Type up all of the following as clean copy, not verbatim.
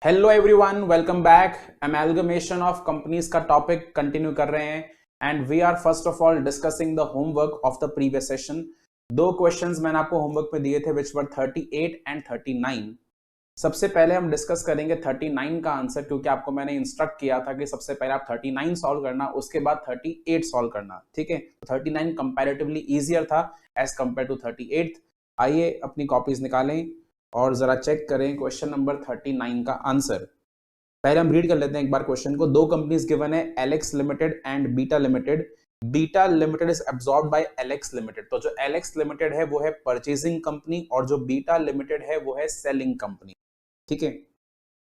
Hello everyone, welcome back. Amalgamation of companies का topic continue कर रहे हैं and we are first of all discussing the homework of the previous session. दो questions मैंने आपको homework में दिए थे विच वर 38 एंड 39। सबसे पहले हम डिस्कस करेंगे 39 का आंसर, क्योंकि आपको मैंने इंस्ट्रक्ट किया था कि सबसे पहले आप 39 सॉल्व करना, उसके बाद 38 सॉल्व करना। ठीक है, 39 कंपैरेटिवली इजियर था एज कंपेयर टू 38। आइए अपनी कॉपीज निकालें और जरा चेक करें क्वेश्चन नंबर 39 का आंसर। पहले हम रीड कर लेते हैं एक बार क्वेश्चन को। दो कंपनीज गिवन है, Alex limited and beta limited. Beta limited is absorbed by Alex limited. तो जो एलेक्स लिमिटेड है वो है परचेजिंग कंपनी और जो बीटा लिमिटेड है वो है सेलिंग कंपनी। ठीक है,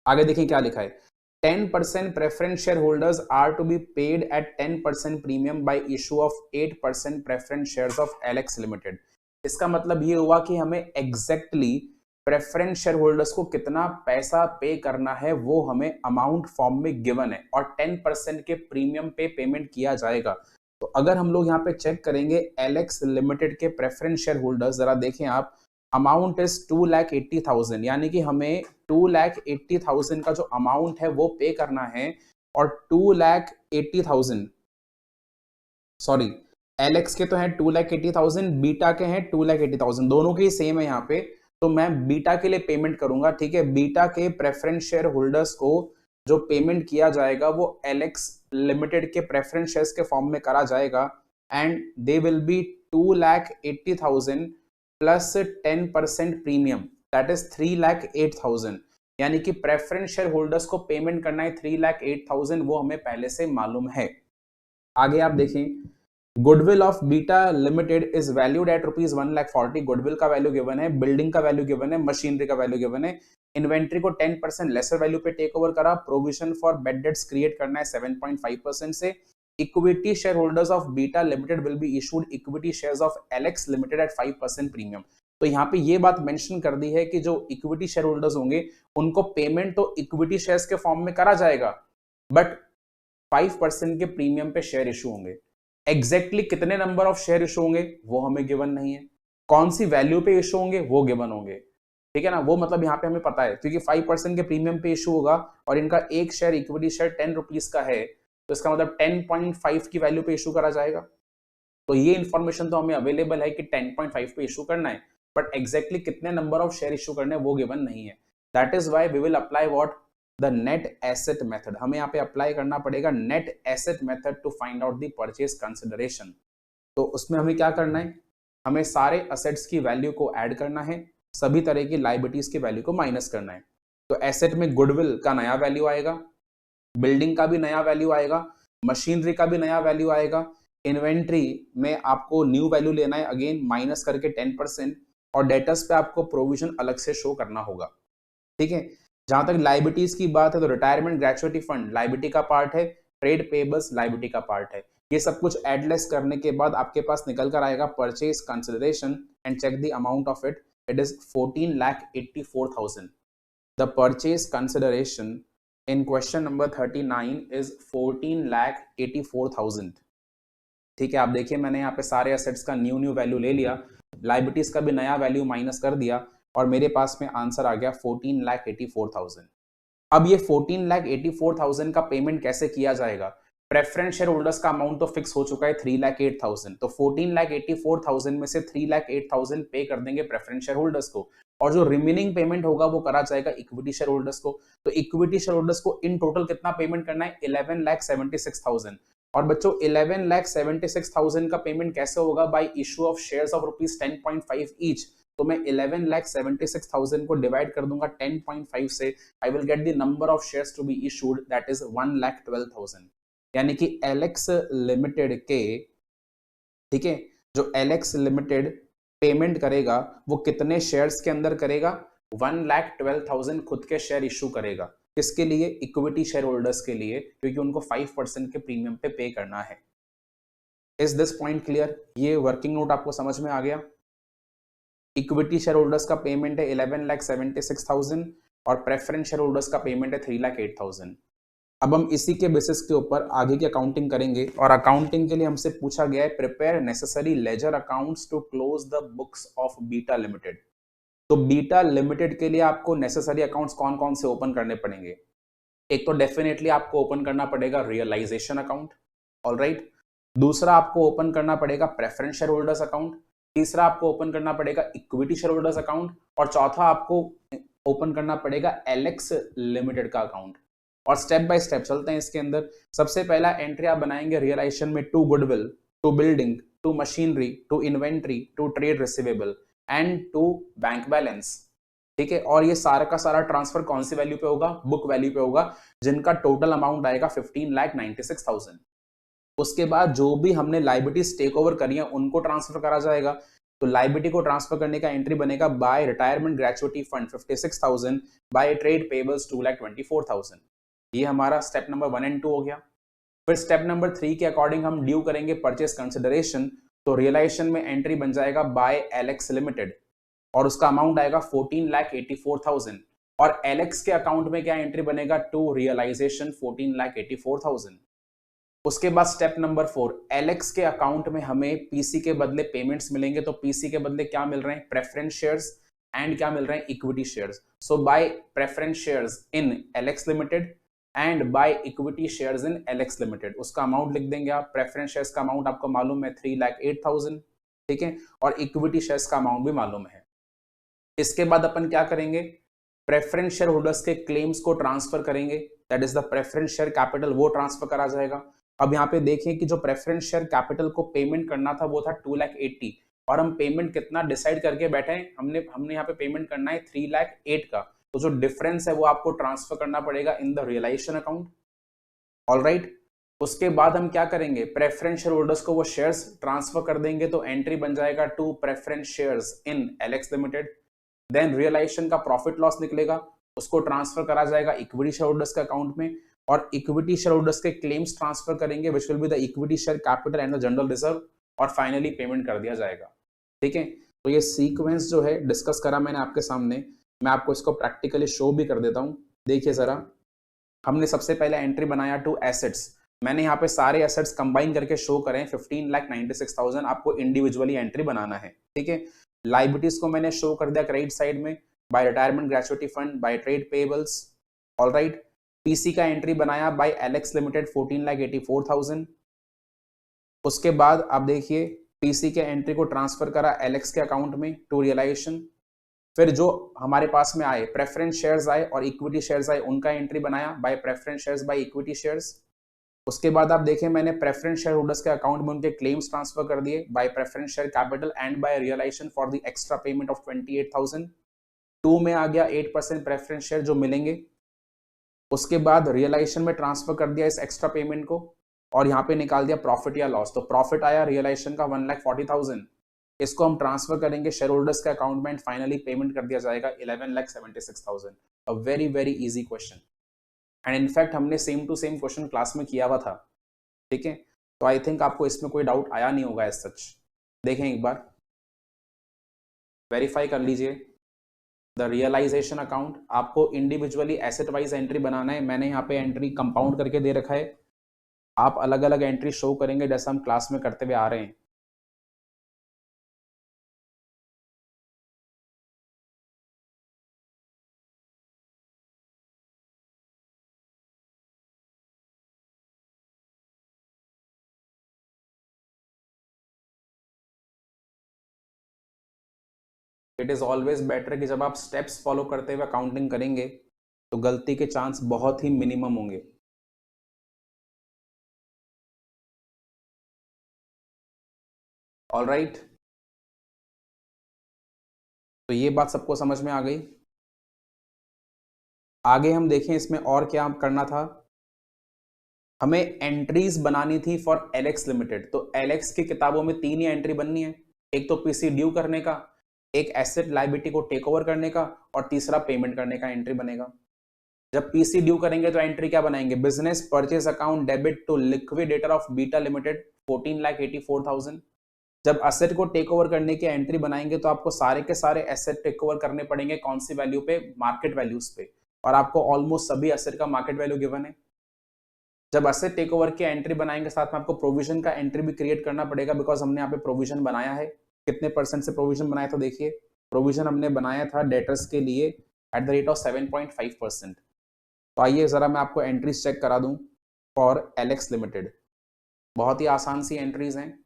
आगे देखिए क्या लिखा है। 10% preference share holders are to be paid at 10% premium by issue of 8% preference shares of Alex limited. इसका मतलब ये हुआ कि हमें एग्जैक्टली प्रेफरेंस शेयर होल्डर्स को कितना पैसा पे करना है वो हमें अमाउंट फॉर्म में गिवन है और 10% के प्रीमियम पे पेमेंट किया जाएगा। तो अगर हम लोग यहाँ पे चेक करेंगे एलेक्स लिमिटेड के प्रेफरेंस शेयर होल्डर्स, जरा देखें आप, अमाउंट इज 2,80,000, यानी कि हमें 2,80,000 का जो अमाउंट है वो पे करना है। और 2,80,000, सॉरी, एलेक्स के तो है 2,80,000, बीटा के हैं 2,80,000, दोनों के ही सेम है यहाँ पे। तो मैं बीटा के लिए पेमेंट करूंगा। ठीक है, बीटा के प्रेफरेंस शेयर होल्डर्स को जो पेमेंट किया जाएगा वो एलेक्स लिमिटेड के प्रेफरेंस शेयर्स के फॉर्म में करा जाएगा and they will be 2,80,000 plus 10% premium, that is 3,08,000। यानी कि प्रेफरेंस शेयर होल्डर्स को पेमेंट करना है 3,08,000, वो हमें पहले से मालूम है। आगे आप देखें, goodwill of beta limited is valued at rupees 1,40,000। Goodwill का वैल्यू गिवन है, बिल्डिंग का वैल्यू गिवन है, मशीनरी का वैल्यू गिवन है। इन्वेंट्री को 10% लेसर वैल्यू पे टेक ओवर करा। Provision for bad debts create करना है 7.5% से। Equity share holders of beta limited will be issued equity shares of Alex limited at 5% premium. तो यहाँ पे ये बात मेंशन कर दी है कि जो इक्विटी शेयर होल्डर्स होंगे उनको पेमेंट तो इक्विटी शेयर्स के फॉर्म में करा जाएगा, बट 5% के प्रीमियम पे शेयर इशू होंगे। एग्जैक्टली कितने नंबर ऑफ शेयर इशू होंगे वो हमें गिवन नहीं है, कौन सी वैल्यू पे इशू होंगे वो गिवन होंगे। ठीक है ना, वो मतलब यहाँ पे हमें पता है, क्योंकि 5% के प्रीमियम पे इशू होगा और इनका एक शेयर इक्विटी शेयर 10 रुपीज का है, तो इसका मतलब 10.5 की वैल्यू पे इशू करा जाएगा। तो ये इंफॉर्मेशन तो हमें अवेलेबल है कि 10.5 पे इशू करना है, बट एग्जैक्टली कितने नंबर ऑफ शेयर इशू करने वो गिवन नहीं है। That is why we will apply what, the net asset method. हमें यहाँ पे अप्लाई करना पड़ेगा net asset method to find out the purchase consideration. तो उसमें हमें क्या करना है, हमें सारे असेट्स की वैल्यू को ऐड करना है, सभी तरह की लाइबिलिटीज की वैल्यू को माइनस करना है। तो एसेट में गुडविल का नया वैल्यू आएगा, बिल्डिंग का भी नया वैल्यू आएगा, मशीनरी का भी नया वैल्यू आएगा। इन्वेंट्री में आपको न्यू वैल्यू लेना है, अगेन माइनस करके 10%, और डेटर्स पे आपको प्रोविजन अलग से शो करना होगा। ठीक है, जहां तक लाइबिलिटीज की बात है तो रिटायरमेंट ग्रेचुइटी फंड लाइबिलिटी का पार्ट है, ट्रेड पेबल्स लाइबिलिटी का पार्ट है। ये सब कुछ एडलेस करने के बाद आपके पास निकल कर आएगा purchase consideration and check the amount of it, it is 14,84,000। The purchase consideration in question number 39 is 14,84,000। ठीक है, आप देखिए मैंने यहाँ पे सारे असेट्स का न्यू वैल्यू ले लिया, लाइबिलिटीज का भी नया वैल्यू माइनस कर दिया और मेरे पास में आंसर आ गया 14,84,000। अब ये 14,84,000 का पेमेंट कैसे किया जाएगा? प्रेफरेंस शेयर होल्डर्स का अमाउंट तो फिक्स हो चुका है 3,08,000, तो 14,84,000 में से 3,08,000 पे कर देंगे प्रेफरेंस शेयर होल्डर्स को, और जो रिमेनिंग पेमेंट होगा वो करा जाएगा इक्विटी शेयर होल्डर्स को। तो इक्विटी शेयर होल्डर्स को इन टोटल कितना पेमेंट करना है? 11,76,000। और बच्चों 11,76,000 का पेमेंट कैसे होगा? By issue of shares of rupees 10.5 each. तो मैं 11,76,000 को डिवाइड कर दूंगा 10.5 से, I will get the number of shares to be issued, that is 1,12,000। यानी कि एलेक्स लिमिटेड के, ठीक है, जो एलेक्स लिमिटेड पेमेंट करेगा वो कितने शेयर्स के अंदर करेगा? 1,12,000 खुद के शेयर इशू करेगा। किसके लिए? इक्विटी शेयर होल्डर्स के लिए, क्योंकि उनको 5% के प्रीमियम पे करना है। Is this point clear? ये वर्किंग नोट आपको समझ में आ गया? इक्विटी शेयर होल्डर्स का पेमेंट है 11,76,000 और प्रेफरेंस शेयर होल्डर्स का पेमेंट है 3,08,000। अब हम इसी के बेसिस के ऊपर आगे की अकाउंटिंग करेंगे, और अकाउंटिंग के लिए हमसे पूछा गया है prepare necessary ledger accounts to close the books of beta limited. तो बीटा लिमिटेड के लिए आपको नेसेसरी अकाउंट्स कौन कौन से ओपन करने पड़ेंगे? एक तो डेफिनेटली आपको ओपन करना पड़ेगा रियलाइजेशन अकाउंट, ऑलराइट। दूसरा आपको ओपन करना पड़ेगा प्रेफरेंस शेयर होल्डर्स अकाउंट। तीसरा आपको ओपन करना पड़ेगा इक्विटी शेयर होल्डर्स अकाउंट। और चौथा आपको ओपन करना पड़ेगा एलेक्स लिमिटेड का अकाउंट। और स्टेप बाय स्टेप चलते हैं इसके अंदर। सबसे पहला एंट्री आप बनाएंगे रियलाइजेशन में to goodwill, to building, to machinery, to inventory, to trade receivable and to bank balance. ठीक है, और ये सारा का सारा ट्रांसफर कौन सी वैल्यू पे होगा? बुक वैल्यू पे होगा, जिनका टोटल अमाउंट आएगा 15,96,000। उसके बाद जो भी हमने लाइबिलिटीज टेक ओवर करी है उनको ट्रांसफर करा जाएगा। तो लाइबिलिटी को ट्रांसफर करने का एंट्री बनेगा by retirement gratuity fund 56,000, by trade payables 2,24,000। ये हमारा स्टेप नंबर 1 एंड 2 हो गया। फिर स्टेप नंबर 3 के अकॉर्डिंग हम ड्यू करेंगे परचेस कंसिडरेशन। तो रियलाइजेशन में एंट्री बन जाएगा बाय एलेक्स लिमिटेड और उसका अमाउंट आएगा 14,84,000। और एलेक्स के अकाउंट में क्या एंट्री बनेगा? To realisation 14,84,000। उसके बाद स्टेप नंबर 4, एलेक्स के अकाउंट में हमें पीसी के बदले पेमेंट्स मिलेंगे। तो पीसी के बदले क्या मिल रहे हैं? प्रेफरेंस शेयर्स एंड क्या मिल रहे हैं? Equity shares. So bye preference shares in Alex limited and bye equity shares in Alex limited. उसका अमाउंट लिख देंगे आप। प्रेफरेंस शेयर्स का अमाउंट आपको मालूम है 3,08,000, ठीक है, और इक्विटी शेयर्स का अमाउंट भी मालूम है। इसके बाद अपन क्या करेंगे? प्रेफरेंस शेयर होल्डर्स के क्लेम्स को ट्रांसफर करेंगे, that is the preference share capital, वो ट्रांसफर करा जाएगा। अब यहाँ पे देखें कि जो प्रेफरेंस शेयर कैपिटल को पेमेंट करना था वो था 2,80,000 और हम पेमेंट कितना डिसाइड करके बैठे हैं? हमने यहाँ पे पेमेंट करना है 3,08,000 का। तो जो डिफरेंस है वो आपको ट्रांसफर करना पड़ेगा in the realisation account, alright. उसके बाद हम क्या करेंगे? प्रेफरेंस शेयर होल्डर्स को वो शेयर्स ट्रांसफर कर देंगे। तो एंट्री बन जाएगा to preference shares in Alex limited. Then realisation का प्रॉफिट लॉस निकलेगा, उसको ट्रांसफर करा जाएगा इक्विटी शेयर होल्डर्स के अकाउंट में और इक्विटी शेयर होल्डर्स के क्लेम्स ट्रांसफर करेंगे which will be the equity share capital and the general reserve और फाइनली पेमेंट कर दिया जाएगा। ठीक है, तो ये सीक्वेंस जो है डिस्कस करा मैंने आपके सामने, मैं आपको इसको प्रैक्टिकली शो भी कर देता हूं। देखिए जरा, हमने सबसे पहले एंट्री बनाया टू एसेट्स। मैंने यहाँ पे सारे एसेट्स कंबाइन करके शो करें 15,96,000, आपको इंडिविजुअली एंट्री बनाना है। ठीक है, लाइबिलिटीज को मैंने शो कर दिया क्रेडिट साइड में by retirement gratuity fund, by trade payables, alright. PC का एंट्री बनाया बाय एलेक्स लिमिटेड 14,84,000। उसके बाद आप देखिए पीसी के एंट्री को ट्रांसफर करा एलेक्स के अकाउंट में टू रियलाइजेशन। फिर जो हमारे पास में आए प्रेफरेंस शेयर्स आए और इक्विटी शेयर्स आए, उनका एंट्री बनाया by preference shares by equity shares. उसके बाद आप देखें मैंने प्रेफरेंस शेयर होल्डर्स के अकाउंट में उनके क्लेम्स ट्रांसफर कर दिए by preference share capital and by realisation for the extra payment of 28,000। 2 में आ गया 8% प्रेफरेंस शेयर जो मिलेंगे। उसके बाद रियलाइजेशन में ट्रांसफर कर दिया इस एक्स्ट्रा पेमेंट को और यहाँ पे निकाल दिया प्रॉफिट या लॉस। तो प्रॉफिट आया रियलाइजेशन का 1,40,000, इसको हम ट्रांसफर करेंगे शेयर होल्डर्स के अकाउंट में, फाइनली पेमेंट कर दिया जाएगा 11,76,000। A very very easy question and in fact हमने same to same question class में किया हुआ था। ठीक है, तो आई थिंक आपको इसमें कोई डाउट आया नहीं होगा एज सच। देखें एक बार, वेरीफाई कर लीजिए द रियलाइजेशन अकाउंट। आपको इंडिविजुअली एसेट वाइज एंट्री बनाना है। मैंने यहाँ पे एंट्री कंपाउंड करके दे रखा है, आप अलग अलग एंट्री शो करेंगे जैसा हम क्लास में करते हुए आ रहे हैं। इट इज ऑलवेज बेटर कि जब आप स्टेप्स फॉलो करते हुए अकाउंटिंग करेंगे तो गलती के चांस बहुत ही मिनिमम होंगे। ऑलराइट, तो ये बात सबको समझ में आ गई। आगे हम देखें इसमें और क्या करना था। हमें एंट्रीज बनानी थी फॉर एलेक्स लिमिटेड। तो एलेक्स की किताबों में 3 ही एंट्री बननी है, एक तो पीसी ड्यू करने का, एक एसेट लायबिलिटी को टेक ओवर करने का और तीसरा पेमेंट करने का एंट्री बनेगा। जब पीसी ड्यू करेंगे तो एंट्री क्या बनाएंगे? Business purchase account debit to liquidator of beta limited 14,84,000। जब एसेट को टेक ओवर करने की एंट्री बनाएंगे तो आपको सारे के सारे एसेट टेक ओवर करने पड़ेंगे कौन सी वैल्यू पे? मार्केट वैल्यूज पे, और आपको ऑलमोस्ट सभी एसेट का मार्केट वैल्यू गिवन है। जब एसेट टेक ओवर की एंट्री बनाएंगे साथ में आपको प्रोविजन का एंट्री भी क्रिएट करना पड़ेगा बिकॉज हमने यहाँ पे प्रोविजन बनाया है। कितने % से प्रोविजन बनाया तो देखिए प्रोविजन हमने बनाया था डेटर्स के लिए एट द रेट ऑफ 7.5%। तो आइए जरा मैं आपको एंट्रीज चेक करा दूं फॉर एलेक्स लिमिटेड। बहुत ही आसान सी एंट्रीज हैं।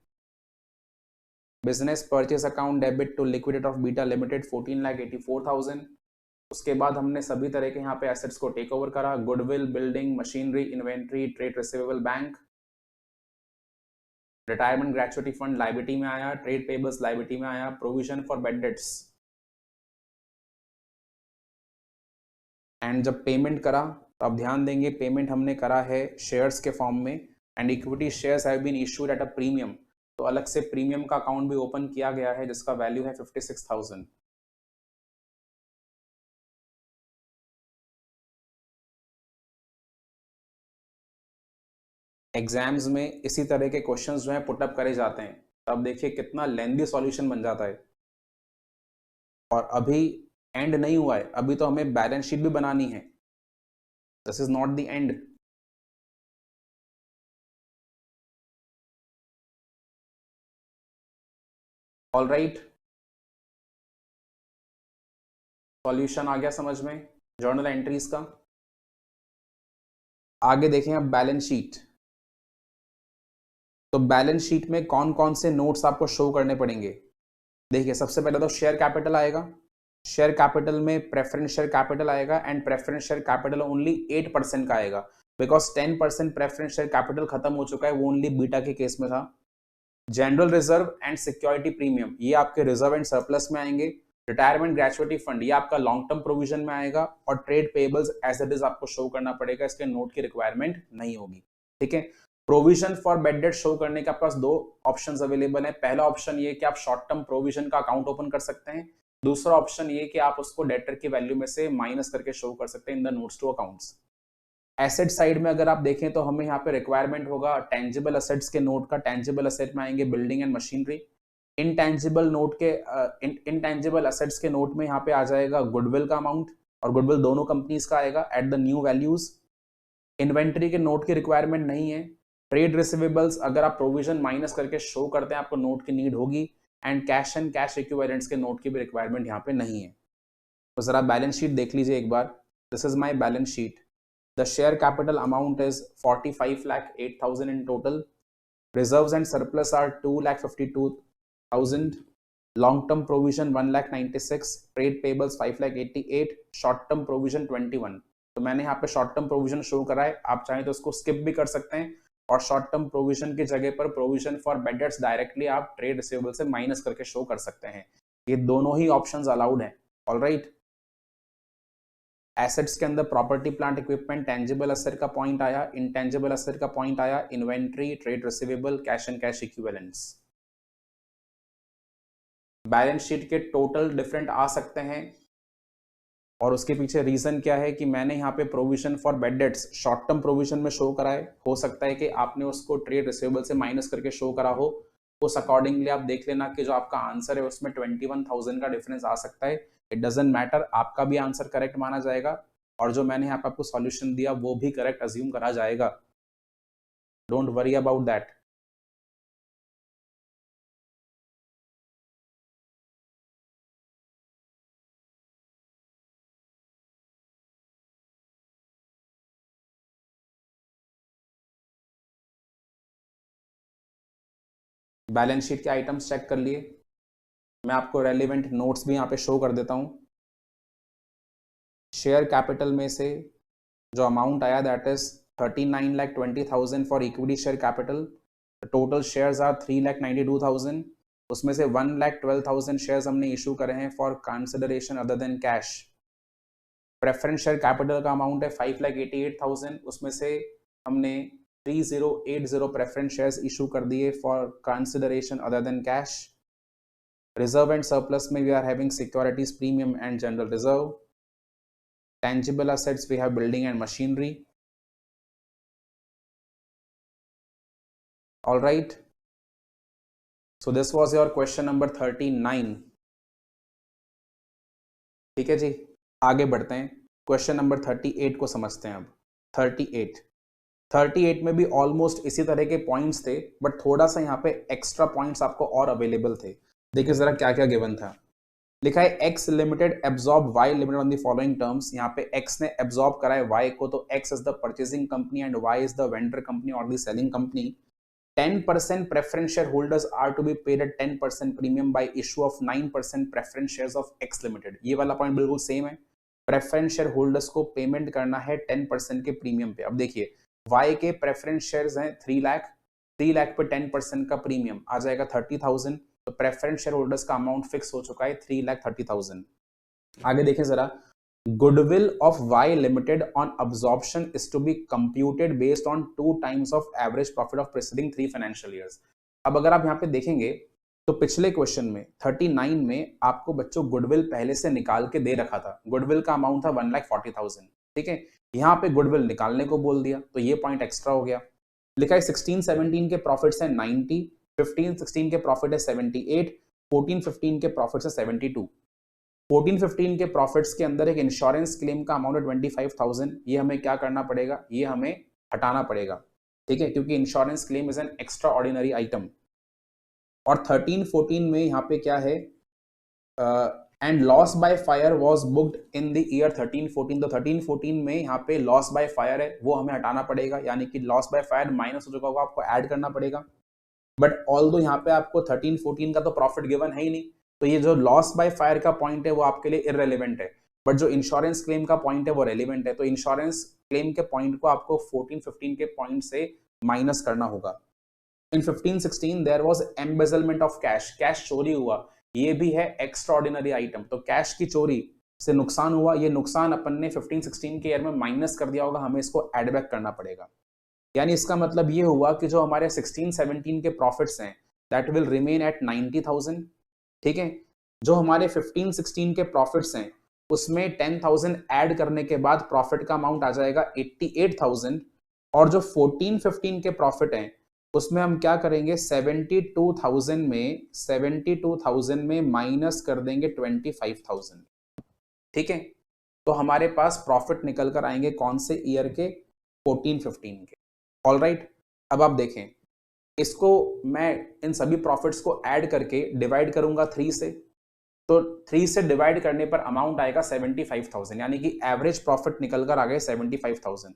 Business purchase account debit to liquidate of beta limited 14,84,000। उसके बाद हमने सभी तरह के यहाँ पे एसेट्स को टेक ओवर करा, goodwill, building, machinery, inventory, trade receivable, bank. Retirement gratuity fund liability में आया, ट्रेड पेबल्स लाइबिलिटी में आया, provision for bad dates. And जब पेमेंट करा तो आप ध्यान देंगे पेमेंट हमने करा है शेयर्स के फॉर्म में, and equity shares have been issued at a premium. तो अलग से प्रीमियम का अकाउंट भी ओपन किया गया है जिसका वैल्यू है 56,000। एग्जाम्स में इसी तरह के क्वेश्चंस जो है पुटअप करे जाते हैं, तब देखिए कितना लेंदी सॉल्यूशन बन जाता है। और अभी एंड नहीं हुआ है, अभी तो हमें बैलेंस शीट भी बनानी है। This is not the end. All right, solution आ गया समझ में जर्नल एंट्रीज का। आगे देखें अब बैलेंस शीट। तो बैलेंस शीट में कौन कौन से नोट्स आपको शो करने पड़ेंगे। देखिए सबसे पहले तो शेयर कैपिटल आएगा। शेयर कैपिटल में प्रेफरेंस शेयर कैपिटल आएगा, and preference share capital only 8% का आएगा, बिकॉज 10% प्रेफरेंस शेयर कैपिटल खत्म हो चुका है, वो ओनली बीटा के केस में था। General reserve and security premium ये आपके रिजर्व एंड सरप्लस में आएंगे। रिटायरमेंट ग्रेचुइटी फंड ये आपका लॉन्ग टर्म प्रोविजन में आएगा, और trade payables as it is आपको शो करना पड़ेगा, इसके नोट की रिक्वायरमेंट नहीं होगी। ठीक है, provision for bed date show करने के आपके पास दो ऑप्शंस अवेलेबल है। पहला ऑप्शन ये कि आप शॉर्ट टर्म प्रोविजन का अकाउंट ओपन कर सकते हैं। दूसरा ऑप्शन ये कि आप उसको डेटर की वैल्यू में से माइनस करके शो कर सकते हैं in the notes to accounts. Asset side में अगर आप देखें तो हमें यहाँ पे रिक्वायरमेंट होगा टेंजिबल असेट्स के नोट का। टेंजिबल असेट में आएंगे building and machinery. Intangible assets के नोट में यहाँ पे आ जाएगा गुडविल का अमाउंट, और गुडविल दोनों कंपनीज का आएगा at the new values. Inventory के नोट की रिक्वायरमेंट नहीं है। ट्रेड रिसीवेबल्स अगर आप प्रोविजन माइनस करके शो करते हैं आपको नोट की नीड होगी, and cash and cash equivalents के नोट की भी रिक्वायरमेंट यहाँ पे नहीं है। तो जरा बैलेंस शीट देख लीजिए एक बार। This is my balance sheet. The share capital amount is 45,08,000 in total. Reserves and surplus are 2,52,000. Long term provision 1,96,000. Trade payables 5,88,000. Short term provision 21. तो मैंने यहाँ पे शॉर्ट टर्म प्रोविजन शो करा है, आप चाहें तो उसको स्किप भी कर सकते हैं, और शॉर्ट टर्म प्रोविजन की जगह पर provision for bad dates directly आप ट्रेड रिसीवेबल से माइनस करके शो कर सकते हैं। ये दोनों ही ऑप्शंस अलाउड हैं। ऑलराइट, एसेट्स के अंदर property plant equipment tangible asset का पॉइंट आया, इंटेंजिबल असेट का पॉइंट आया, inventory, trade receivable, cash and cash equivalents. Balance sheet के टोटल डिफरेंट आ सकते हैं, और उसके पीछे रीजन क्या है कि मैंने यहाँ पे provision for bad dates short term provision में शो कराए। हो सकता है कि आपने उसको ट्रेड रिसीवेबल से माइनस करके शो करा हो, उस अकॉर्डिंगली आप देख लेना कि जो आपका आंसर है उसमें 21,000 का डिफरेंस आ सकता है। इट डजंट मैटर, आपका भी आंसर करेक्ट माना जाएगा, और जो मैंने यहाँ पे आपको सॉल्यूशन दिया वो भी करेक्ट अज्यूम करा जाएगा। Don't worry about that. Balance sheet के आइटम्स चेक कर लिए। मैं आपको रेलिवेंट नोट्स भी यहाँ पे शो कर देता हूँ। शेयर कैपिटल में से जो अमाउंट आया that is 39,20,000 for equity share capital. Total shares are 3,92,000। उसमें से 1,12,000 शेयर्स हमने इशू करे हैं for consideration other than cash. Preference share capital का अमाउंट है 5,88,000। उसमें से हमने 3,080 प्रेफरेंस शेयर्स इशू कर दिए for consideration other than cash. Reserve and surplus में we are having securities premium and general reserve. Tangible assets we have building and machinery. All right, so this was your question number 39. ठीक है जी, आगे बढ़ते हैं। Question number 38 को समझते हैं। अब 38 में भी ऑलमोस्ट इसी तरह के पॉइंट्स थे, बट थोड़ा सा यहाँ पे एक्स्ट्रा पॉइंट्स आपको और अवेलेबल थे। देखिए जरा क्या क्या गिवन था। लिखा है X limited absorb Y limited on the following terms. यहाँ पे एक्स ने एब्जॉर्ब करा है वाई को, तो X is the purchasing company and Y is the vendor company और the selling company. 10% preference shareholders are to be paid at 10% premium by issue of 9% preference shares of X Limited। ये वाला point बिल्कुल same है, preference share holders को payment करना है 10% के premium पे। अब देखिए Y के प्रेफरेंस शेयर्स हैं 3 लाख, 3 लाख पे 10% का प्रीमियम आ जाएगा 30,000, तो प्रेफरेंस शेयर होल्डर्स का अमाउंट फिक्स हो चुका है 3,30,000। आगे देखें जरा, goodwill of Y Limited on absorption is to be computed based on 2 times of average profit of preceding 3 financial years। अब अगर आप यहाँ पे देखेंगे तो पिछले क्वेश्चन में 39 में आपको बच्चों गुडविल पहले से निकाल के दे रखा था, गुडविल का अमाउंट था 1,40,000, ठीक है। यहाँ पे गुडविल निकालने को बोल दिया तो ये पॉइंट एक्स्ट्रा हो गया। लिखा है 16-17 के प्रॉफिट्स है 90, 15-16 के प्रॉफिट है 78, 14-15 के प्रॉफिट्स है 72। 14-15 के प्रॉफिट्स के अंदर एक इंश्योरेंस क्लेम का अमाउंट है 25,000, ये हमें क्या करना पड़ेगा, ये हमें हटाना पड़ेगा, ठीक है, क्योंकि insurance claim is an extra ordinary item. और 13-14 में यहाँ पे क्या है, and loss by fire was booked in the year 13-14, तो 13-14 में यहाँ पे लॉस बाय फायर है वो हमें हटाना पड़ेगा, यानी कि लॉस बाय फायर माइनस हो चुका होगा, आपको ऐड करना पड़ेगा। बट ऑल्दो यहाँ पे आपको 13-14 का तो प्रॉफिट गिवन है ही नहीं, तो ये जो लॉस बाय फायर का पॉइंट है वो आपके लिए इररेलेवेंट है, बट जो इंश्योरेंस क्लेम का पॉइंट है वो रेलिवेंट है। तो इंश्योरेंस क्लेम के पॉइंट को आपको 14-15 के पॉइंट से माइनस करना होगा। In 15-16 there was embezzlement of cash, cash चोरी हुआ, ये भी है एक्स्ट्राऑर्डिनरी आइटम, तो कैश की चोरी से नुकसान हुआ, ये नुकसान अपन ने 15-16 के ईयर में माइनस कर दिया होगा, हमें इसको एड बैक करना पड़ेगा। यानी इसका मतलब ये हुआ कि जो हमारे 16-17 के प्रॉफिट्स हैं दैट विल रिमेन एट 90,000, ठीक है। जो हमारे 15-16 के प्रॉफिट्स हैं उसमें 10,000 ऐड करने के बाद प्रॉफिट का अमाउंट आ जाएगा 88,000, और जो 14-15 के प्रॉफिट हैं उसमें हम क्या करेंगे, 72,000 में माइनस कर देंगे 25,000, ठीक है। तो हमारे पास प्रॉफिट निकल कर आएंगे कौन से ईयर के, 14-15 के। ऑल राइट, अब आप देखें इसको मैं इन सभी प्रॉफिट्स को ऐड करके डिवाइड करूंगा 3 से, तो 3 से डिवाइड करने पर अमाउंट आएगा 75,000, यानी कि एवरेज प्रॉफिट निकल कर आ गए 75,000।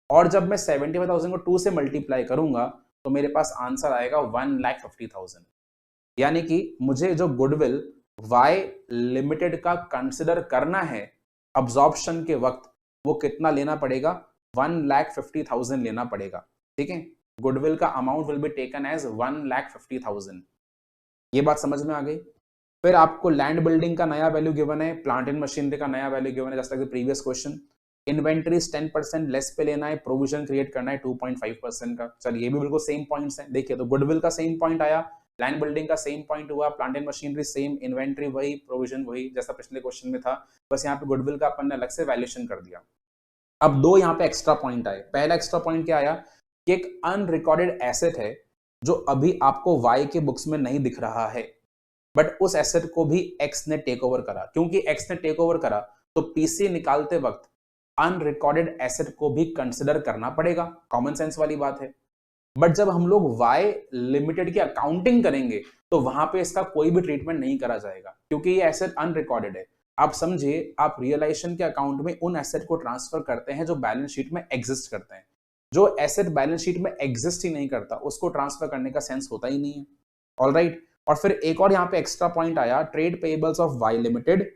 और जब मैं 75,000 को 2 से मल्टीप्लाई करूंगा तो मेरे पास आंसर आएगा 1,50,000। यानी कि मुझे जो गुडविल वाई लिमिटेड का कंसिडर करना है अब्जॉर्प्शन के वक्त वो कितना लेना पड़ेगा, 1,50,000 लेना पड़ेगा, ठीक है। गुडविल का amount will be taken as 1,50,000। ये बात समझ में आ गई। फिर आपको लैंड बिल्डिंग का नया वैल्यू गिवन है, प्लांट एंड मशीनरी का नया वैल्यू गिवन है, just like the previous question. Inventories 10% less पे लेना है, प्रोविजन क्रिएट करना है 2.5% का। चलिए ये भी बिल्कुल सेम पॉइंट्स हैं, देखिए तो गुडविल का सेम पॉइंट आया, लैंड बिल्डिंग का सेम पॉइंट हुआ, plant and machinery same, inventory वही, प्रोविजन वही, जैसा पिछले क्वेश्चन में था, बस यहाँ पे गुडविल का अपन ने अलग से वैल्यूएशन कर दिया। अब 2 यहाँ पे एक्स्ट्रा पॉइंट आए। पहला एक्स्ट्रा पॉइंट क्या आया कि एक अनरिकॉर्डेड एसेट है जो अभी आपको वाई के बुक्स में नहीं दिख रहा है, बट उस एसेट को भी एक्स ने टेक ओवर करा। क्योंकि एक्स ने टेक ओवर करा तो पीसी निकालते वक्त अनरिकॉर्डेड एसेट को भी कंसिडर करना पड़ेगा, कॉमन सेंस वाली बात है। बट जब हम लोग वाई लिमिटेड की अकाउंटिंग करेंगे तो वहां पे इसका कोई भी ट्रीटमेंट नहीं करा जाएगा, क्योंकि ये एसेट अनरिकॉर्डेड है। आप समझिए, आप रियलाइजेशन के अकाउंट में उन एसेट को ट्रांसफर करते हैं जो बैलेंस शीट में एग्जिस्ट करते हैं। जो एसेट बैलेंस शीट में एग्जिस्ट ही नहीं करता उसको ट्रांसफर करने का सेंस होता ही नहीं है। ऑलराइट, और फिर एक और यहाँ पे एक्स्ट्रा पॉइंट आया, trade payables of Y limited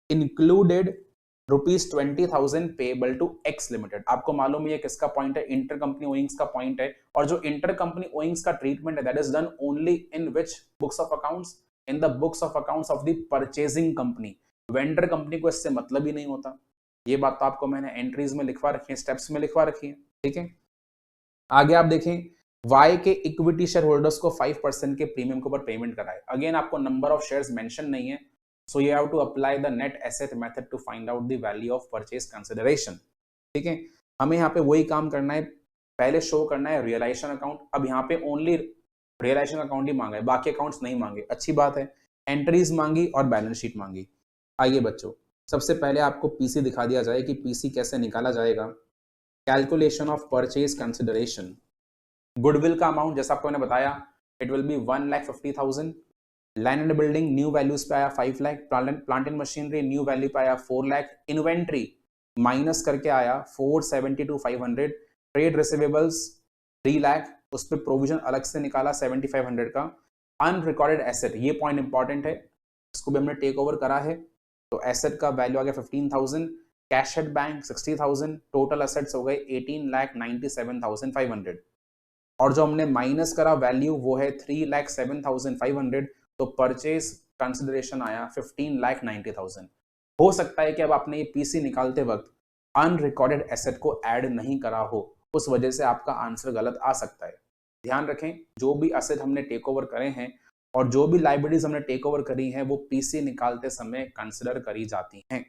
included ₹20,000 payable to X limited. आपको मालूम है ये किसका पॉइंट है, इंटर कंपनी ओइंग्स का पॉइंट है। और जो इंटर कंपनी ओइंग्स का ट्रीटमेंट है that is done only in which books of accounts, in the books of accounts of the purchasing company. Vendor company को इससे मतलब ही नहीं होता। ये बात तो आपको मैंने एंट्रीज में लिखवा रखी है, स्टेप्स में लिखवा रखी है, ठीक है। आगे आप देखें, वाई के इक्विटी शेयर होल्डर्स को 5% के प्रीमियम के ऊपर पेमेंट कराए। अगेन आपको नंबर ऑफ शेयर्स मेंशन नहीं है, so you have to apply the net asset method to find out the value of purchase consideration, ठीक है। हमें यहाँ पे वही काम करना है, पहले शो करना है रियलाइजेशन अकाउंट। अब यहाँ पे ओनली रियलाइजेशन अकाउंट ही मांगा है, बाकी अकाउंट्स नहीं मांगे, अच्छी बात है। एंट्रीज मांगी और बैलेंस शीट मांगी। आइए बच्चों, सबसे पहले आपको पीसी दिखा दिया जाए कि पीसी कैसे निकाला जाएगा। Calculation of purchase consideration. Goodwill का अमाउंट जैसा आपको मैंने बताया, it will be 1,50,000। Land and building new values पे आया 5 lakh, plant and machinery new value पे आया 4 लाख, इन्वेंट्री माइनस करके आया 470 to 500, ट्रेड रिसीवेबल्स 3 लाख, उस पर प्रोविजन अलग से निकाला 7500 का। अनरिकॉर्डेड एसेट, ये पॉइंट इंपॉर्टेंट है, इसको भी हमने टेक ओवर करा है, तो एसेट का वैल्यू आ गया 15,000, cash at bank 60,000, total assets हो गए 18,97,500, और जो हमने माइनस करा वैल्यू वो है 3,07,500, तो परचेज कंसिडरेशन आया 15,90,000। हो सकता है कि अब आपने ये पीसी निकालते वक्त अनरिकॉर्डेड एसेट को ऐड नहीं करा हो, उस वजह से आपका आंसर गलत आ सकता है। ध्यान रखें, जो भी एसेट हमने टेक ओवर करे हैं और जो भी लाइबिलिटीज हमने टेक ओवर करी हैं वो पीसी निकालते समय कंसिडर करी जाती हैं।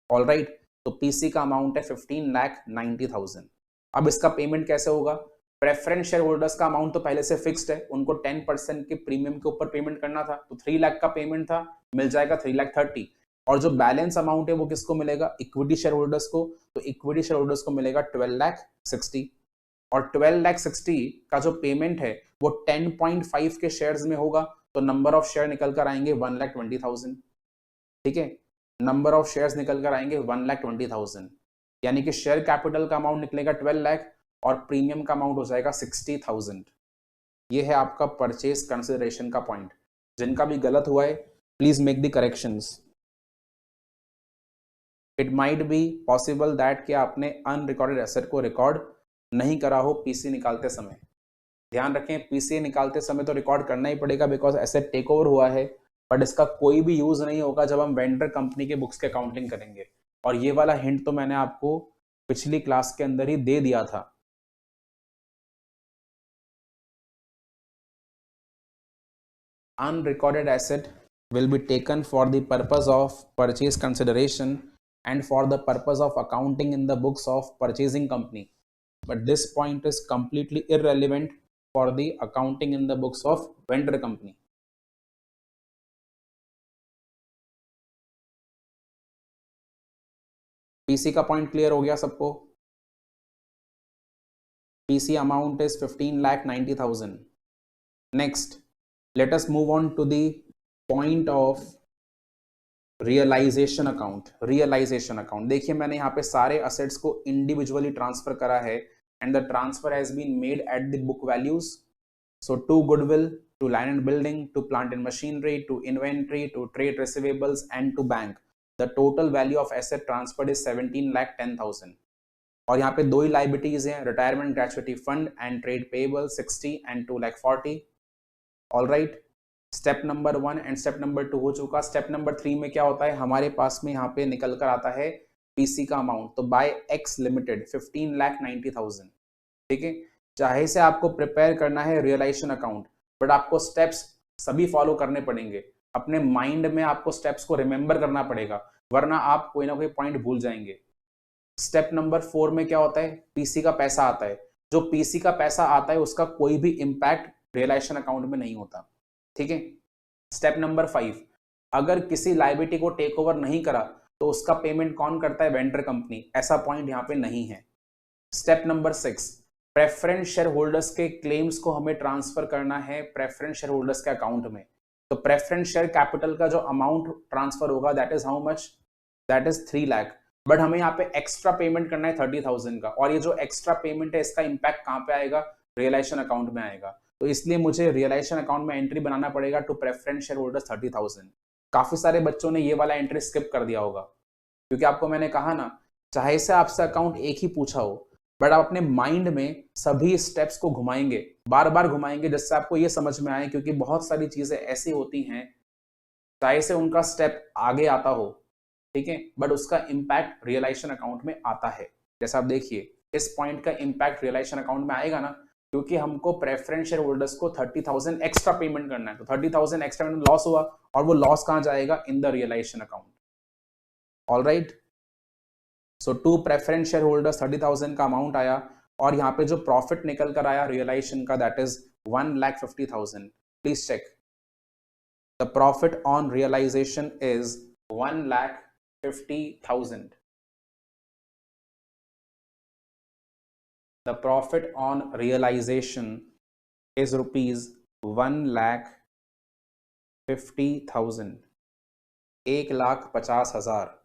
ऑलराइट, तो पीसी का अमाउंट है 15,90,000। अब इसका पेमेंट कैसे होगा? प्रेफरेंस शेयर होल्डर्स का अमाउंट तो पहले से फिक्स्ड है, उनको 10% के प्रीमियम के ऊपर पेमेंट करना था, तो 3 लाख का पेमेंट था, मिल जाएगा 3,30,000, और जो बैलेंस अमाउंट है वो किसको मिलेगा? इक्विटी शेयर होल्डर्स को, तो इक्विटी शेयर होल्डर्स को मिलेगा 12,60,000, और 12,60,000 का जो पेमेंट है वो 10.5 के शेयर्स में होगा, तो नंबर ऑफ शेयर निकल कर आएंगे 1,20,000। ठीक है, नंबर ऑफ शेयर्स निकल कर आएंगे 1,20,000, यानी कि शेयर कैपिटल का अमाउंट निकलेगा 12 लाख और प्रीमियम का अमाउंट हो जाएगा 60,000। ये है आपका परचेज कंसिडरेशन का पॉइंट। जिनका भी गलत हुआ है please make the corrections. It might be possible that कि आपने अनरिकॉर्डेड एसेट को रिकॉर्ड नहीं करा हो पीसी निकालते समय। ध्यान रखें, पीसी निकालते समय तो रिकॉर्ड करना ही पड़ेगा बिकॉज एसेट टेक ओवर हुआ है, बट इसका कोई भी यूज नहीं होगा जब हम वेंडर कंपनी के बुक्स के अकाउंटिंग करेंगे। और ये वाला हिंट तो मैंने आपको पिछली क्लास के अंदर ही दे दिया था। Unrecorded asset will be taken for the purpose of purchase consideration and for the purpose of accounting in the books of purchasing company, but this point is completely irrelevant for the accounting in the books of vendor company. PC का point clear हो गया सबको? PC amount is 15,90,000. Next, let us move on to the point of realization account. Realization account देखिए, मैंने यहाँ पे सारे assets को इंडिविजुअली ट्रांसफर करा है and the transfer has been made at the book values. So to goodwill, to land and building, to plant and machinery, to inventory, to trade receivables and to bank, the total value of asset transferred is 17,10,000। और यहाँ पे दो ही liabilities हैं, retirement gratuity fund and trade payable 60 and 2,40,000। All right, step number 1 and step number 2 हो चुका। Step number 3 में क्या होता है, हमारे पास में यहाँ पे निकल कर आता है पीसी का अमाउंट, तो बाय एक्स लिमिटेड 15,90,000। ठीक है, चाहे से आपको प्रिपेयर करना है रियलाइजेशन अकाउंट, बट आपको स्टेप्स सभी फॉलो करने पड़ेंगे, अपने माइंड में आपको स्टेप्स को रिमेंबर करना पड़ेगा, वरना आप कोई ना कोई पॉइंट भूल जाएंगे। स्टेप नंबर 4 में क्या होता है, पीसी का पैसा आता है। जो पीसी का पैसा आता है उसका कोई भी इंपैक्ट रियलाइजेशन अकाउंट में नहीं होता। ठीक है, स्टेप नंबर 5, अगर किसी लायबिलिटी को टेक ओवर नहीं करा तो उसका पेमेंट कौन करता है? Vendor company. ऐसा पॉइंट यहां पे नहीं है। Step number 6, preference share holders के क्लेम्स को हमें ट्रांसफर करना है प्रेफरेंस शेयर होल्डर्स के अकाउंट में। तो प्रेफरेंस शेयर कैपिटल का जो अमाउंट ट्रांसफर होगा that is how much? That is 3 lakh, but हमें यहाँ पे एक्स्ट्रा पेमेंट करना है 30,000 का, और ये जो एक्स्ट्रा पेमेंट है इसका इंपैक्ट कहां पे आएगा? रियलाइजेशन अकाउंट में आएगा। तो इसलिए मुझे रियलाइजेशन अकाउंट में एंट्री बनाना पड़ेगा टू प्रेफरेंस शेयर होल्डर्स 30,000। काफी सारे बच्चों ने ये वाला एंट्री स्किप कर दिया होगा, क्योंकि आपको मैंने कहा ना, चाहे से आपसे अकाउंट एक ही पूछा हो, बट आप अपने माइंड में सभी स्टेप्स को घुमाएंगे, बार बार घुमाएंगे, जिससे आपको ये समझ में आए, क्योंकि बहुत सारी चीजें ऐसी होती हैं चाहे से उनका स्टेप आगे आता हो, ठीक है, बट उसका इंपैक्ट रियलाइजेशन अकाउंट में आता है। जैसा आप देखिए, इस पॉइंट का इंपैक्ट रियलाइजेशन अकाउंट में आएगा ना, क्योंकि हमको प्रेफरेंस शेयर होल्डर्स को 30,000 एक्स्ट्रा पेमेंट करना है, तो 30,000 एक्स्ट्रा पेमेंट लॉस हुआ, और वो लॉस कहां जाएगा? In the realisation account. All right, so to preference share holders 30,000 का अमाउंट आया, और यहाँ पे जो प्रॉफिट निकल कर आया रियलाइजेशन का that is 1,50,000। Please check, the profit on realization is 1,50,000. The profit on realization is rupees 50,000, 1,50,000।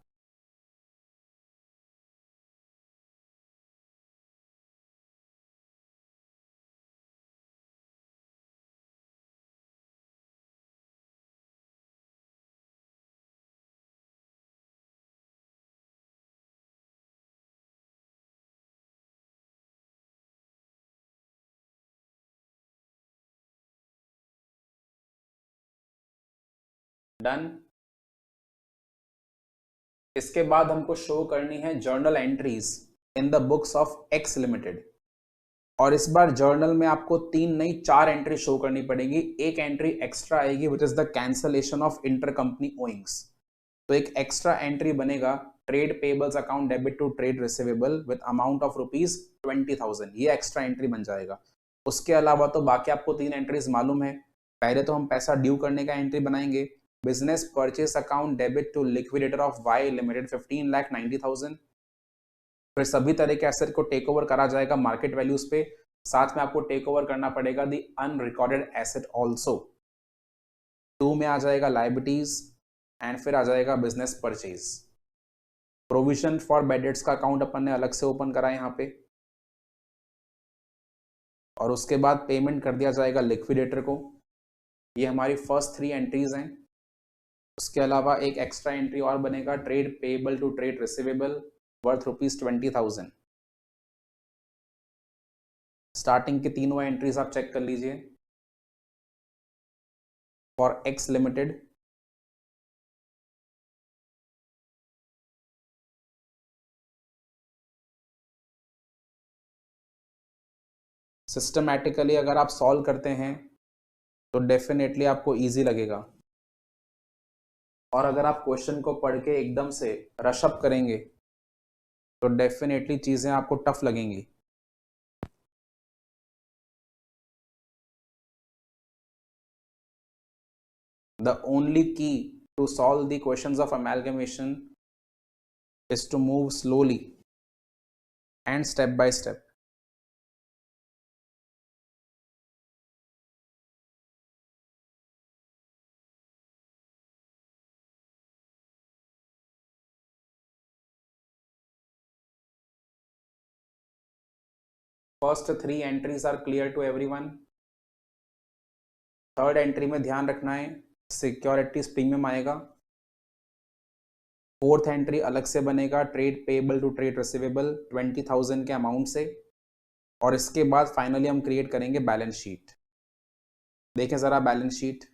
Done. इसके बाद हमको शो करनी है journal entries in the books of X limited. और इस बार जर्नल में आपको 3 नहीं 4 एंट्री शो करनी पड़ेगी। एक एंट्री एक्स्ट्रा आएगी which is the cancellation of inter company owings. तो एक एक्स्ट्रा एंट्री बनेगा trade payables account debit to trade receivable with amount of ₹20,000। ये एक्स्ट्रा एंट्री बन जाएगा। उसके अलावा तो बाकी आपको 3 एंट्रीज मालूम है। पहले तो हम पैसा ड्यू करने का एंट्री बनाएंगे, business purchase account debit to liquidator of Y limited 15,90,000। फिर सभी तरह के एसेट को टेक ओवर करा जाएगा मार्केट वैल्यूज पे। साथ में आपको टेक ओवर करना पड़ेगा दी अनरिकॉर्डेड एसेट ऑल्सो। 2 में आ जाएगा लाइबिलिटीज एंड फिर आ जाएगा business purchase. Provision for bad dates का अकाउंट अपन ने अलग से ओपन करा है यहाँ पे। और उसके बाद पेमेंट कर दिया जाएगा लिक्विडेटर को। ये हमारी फर्स्ट 3 एंट्रीज हैं। उसके अलावा एक एक्स्ट्रा एंट्री और बनेगा trade payable to trade receivable worth ₹20,000। Starting की तीनों एंट्रीज आप चेक कर लीजिए। फॉर एक्स लिमिटेड सिस्टमैटिकली अगर आप सॉल्व करते हैं तो डेफिनेटली आपको इजी लगेगा। और अगर आप क्वेश्चन को पढ़ के एकदम से रशअप करेंगे तो डेफिनेटली चीजें आपको टफ लगेंगी। The only key to solve the questions of amalgamation is to move slowly and step by step. First 3 entries are clear to everyone. Third entry में ध्यान रखना है, सिक्योरिटीज प्रीमियम आएगा। फोर्थ एंट्री अलग से बनेगा trade payable to trade receivable 20,000 के amount से। और इसके बाद फाइनली हम क्रिएट करेंगे बैलेंस शीट। देखें जरा balance sheet.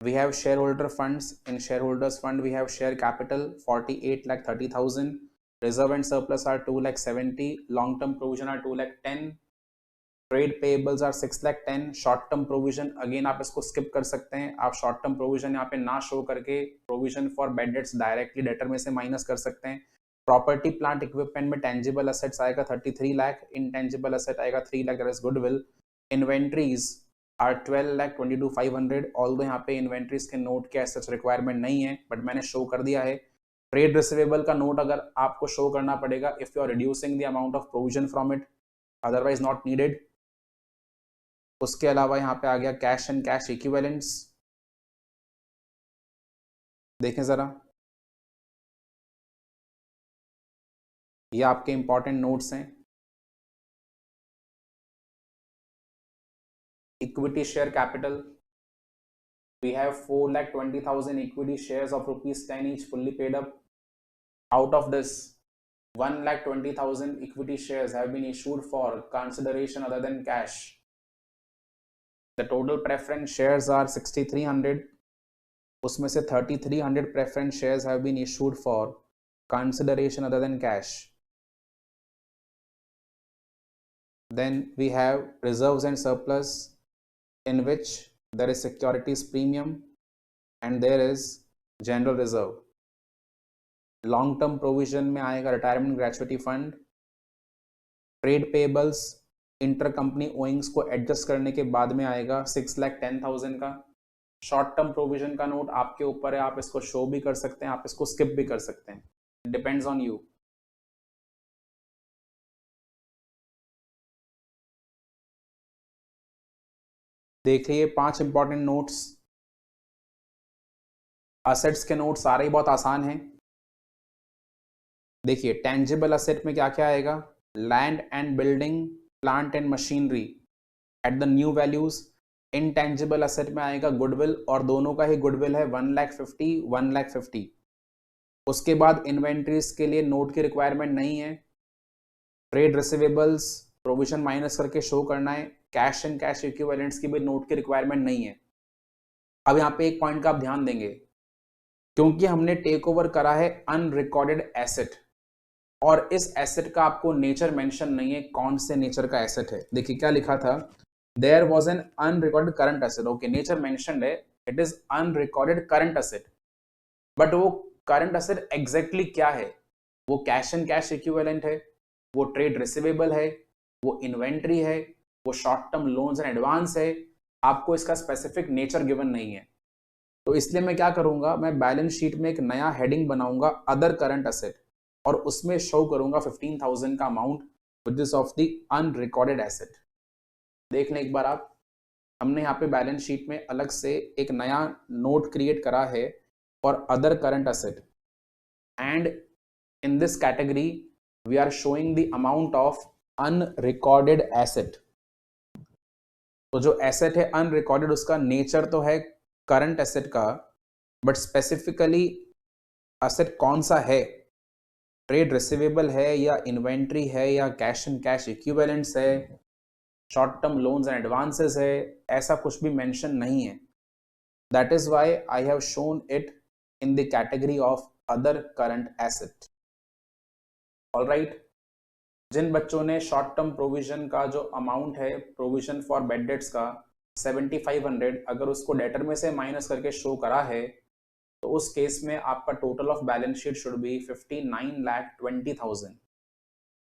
We have share holder funds. In share holders fund we have share capital 48,30,000। Reserve and surplus are 2,70,000। Long term provision are 2,10,000। Trade payables are 6,10,000। Short term provision again आप इसको skip कर सकते हैं। आप short term provision यहाँ पे ना show करके provision for bad debts directly debtor में से माइनस कर सकते हैं। प्रॉपर्टी प्लांट इक्विपमेंट में टेंजिबल असेट्स आएगा 33 लाख। इनटेंजिबल असेट आएगा 3 lakh, that is goodwill. Inventories are 12,22,500। Although यहाँ पे इन्वेंट्रीज के नोट के एसेट्स रिक्वायरमेंट नहीं है बट मैंने शो कर दिया है। ट्रेड रिसीवेबल का नोट अगर आपको शो करना पड़ेगा if you are reducing the amount of provision from it, otherwise not needed. उसके अलावा यहाँ पे आ गया कैश एंड कैश इक्विवेलेंट्स। देखें जरा, ये आपके इंपॉर्टेंट नोट्स हैं। Equity share capital we have 4,20,000 equity shares of ₹10 each fully paid up. Out of this 1,20,000 equity shares have been issued for consideration other than cash. The total preference shares are 6,300. उसमें से 3,300 preference shares have been issued for consideration other than cash. Then we have reserves and surplus in which there is securities premium and there is general reserve. Long term provision में आएगा retirement gratuity fund. Trade payables inter company owings को adjust करने के बाद में आएगा 6,10,000 का। Short term provision का नोट आपके ऊपर है, आप इसको शो भी कर सकते हैं, आप इसको स्किप भी कर सकते हैं, डिपेंड्स ऑन यू। देखिए 5 इंपॉर्टेंट नोट्स, असेट्स के नोट सारे ही बहुत आसान हैं। देखिए टेंजिबल असेट में क्या क्या आएगा, land and building, plant and machinery at the new values. Intangible asset में आएगा गुडविल, और दोनों का ही गुडविल है 1,50,000 1,50,000। उसके बाद इन्वेंट्रीज के लिए नोट की रिक्वायरमेंट नहीं है। ट्रेड रिसीवेबल्स प्रोविजन माइनस करके शो करना है। कैश एंड कैश इक्विवेलेंट्स की भी नोट की रिक्वायरमेंट नहीं है। अब यहाँ पे एक पॉइंट का आप ध्यान देंगे, क्योंकि हमने टेक ओवर करा है अनरिकॉर्डेड एसेट, और इस एसेट का आपको नेचर मेंशन नहीं है, कौन से नेचर का एसेट है। देखिए क्या लिखा था, there was an unrecorded current asset. Okay, nature mentioned है, it is unrecorded current asset, but वो करंट एसेट एग्जैक्टली क्या है, वो कैश एंड कैश इक्विवेलेंट है, वो ट्रेड रिसीवेबल है, वो इन्वेंट्री है, वो short term loans and advance है। आपको इसका स्पेसिफिक नेचर गिवन नहीं है, तो इसलिए मैं क्या करूंगा, मैं बैलेंस शीट में एक नया हेडिंग बनाऊंगा, अदर करंट एसेट, और उसमें शो करूंगा 15,000 का amount which is of the unrecorded asset. देख लें एक बार आप, हमने यहाँ पे बैलेंस शीट में अलग से एक नया नोट क्रिएट करा है for other current asset, and in this category we are showing the amount of unrecorded asset. तो जो एसेट है अनरिकॉर्डेड, उसका नेचर तो है करंट एसेट का, बट स्पेसिफिकली एसेट कौन सा है, ट्रेड रिसीवेबल है या इन्वेंट्री है या कैश एंड कैश इक्विवेलेंट्स है, short term loans and advances है, ऐसा कुछ भी मेंशन नहीं है। That is why I have shown it in the category of other current asset. Alright, जिन बच्चों ने शॉर्ट टर्म प्रोविजन का जो अमाउंट है, प्रोविजन फॉर बेड डेट्स का 7,500, अगर उसको डेटर में से माइनस करके शो करा है, तो उस केस में आपका total of balance sheet should be 59,20,000,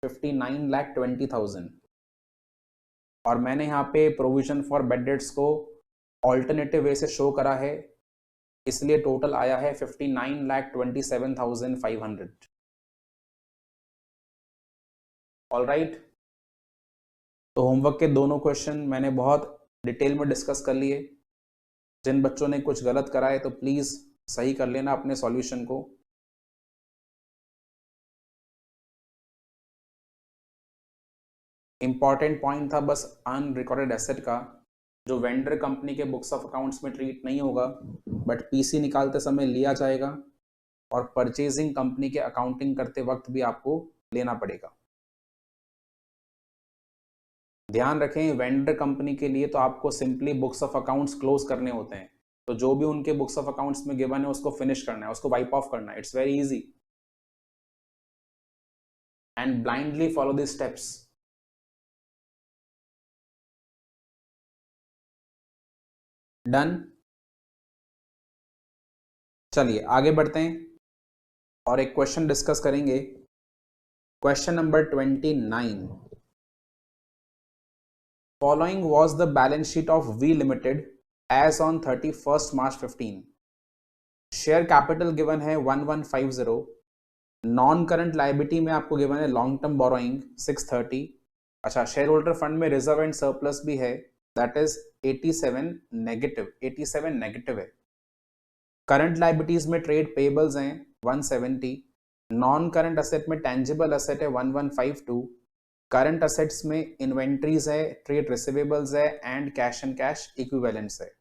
59,20,000। और मैंने यहाँ पे प्रोविजन फॉर बेड डेट्स को ऑल्टरनेटिव वे से शो करा है, इसलिए टोटल आया है 59,27,500। ऑलराइट, तो होमवर्क के दोनों क्वेश्चन मैंने बहुत डिटेल में डिस्कस कर लिए। जिन बच्चों ने कुछ गलत करा है तो प्लीज सही कर लेना अपने सॉल्यूशन को। इंपॉर्टेंट पॉइंट था बस अनरिकॉर्डेड एसेट का, जो वेंडर कंपनी के बुक्स ऑफ अकाउंट्स में ट्रीट नहीं होगा, बट पीसी निकालते समय लिया जाएगा, और परचेजिंग कंपनी के अकाउंटिंग करते वक्त भी आपको लेना पड़ेगा। ध्यान रखें, वेंडर कंपनी के लिए तो आपको simply books of accounts close करने होते हैं, तो जो भी उनके बुक्स ऑफ अकाउंट्स में गिवन है उसको फिनिश करना है, उसको वाइप ऑफ करना है। It's very easy, and blindly follow the steps. Done, चलिए आगे बढ़ते हैं और एक क्वेश्चन डिस्कस करेंगे। Question number 29, following was the balance sheet of V limited as on 31 March 15। Share capital given है 1150, नॉन करंट लायबिलिटी में आपको गिवन है लॉन्ग टर्म बोरोइंग 630। अच्छा, शेयर होल्डर फंड में रिजर्व एंड सरप्लस भी है, that is 87 negative, 87 negative है। Current liabilities में ट्रेड पेबल्स हैं 170, नॉन करंट असेट में टेंजिबल असेट है 1152, करंट असेट्स में इन्वेंट्रीज है, ट्रेड रिसीवेबल्स है, and cash and cash equivalents है।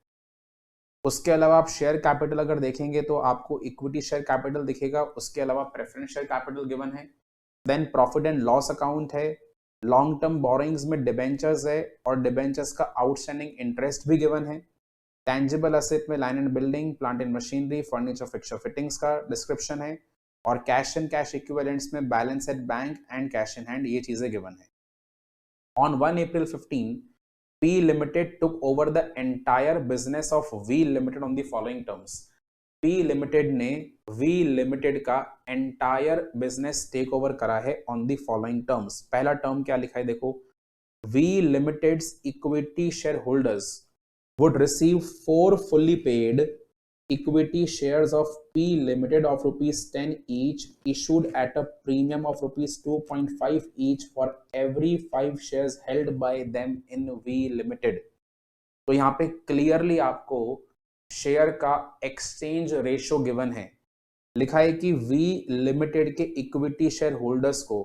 उसके अलावा आप शेयर कैपिटल अगर देखेंगे तो आपको इक्विटी शेयर कैपिटल दिखेगा, उसके अलावा प्रेफरेंस शेयर कैपिटल गिवन है, then profit and loss account है, लॉन्ग टर्म बोरोइंग्स में डिबेंचर्स है, और डिबेंचर्स का आउटस्टैंडिंग इंटरेस्ट भी गिवन है। टेंजिबल असेट में land and building, plant and machinery, furniture fixture fittings का डिस्क्रिप्शन है, और कैश एंड कैश इक्विवेलेंट्स में balance at bank and cash in hand, ये चीजें गिवन है। On 1 April 15, P Limited took over the entire business of V Limited on the following terms. P Limited ने V Limited का entire business take over करा है on the following terms. पहला term क्या लिखा है देखो, V Limited's equity shareholders would receive 4 fully paid equity shares of P Limited of rupees 10 each, issued at a premium of rupees 2.5 each for every 5 shares held by them in V Limited. तो यहाँ पे clearly आपको share का exchange ratio given है, लिखा है कि we limited के इक्विटी शेयर होल्डर्स को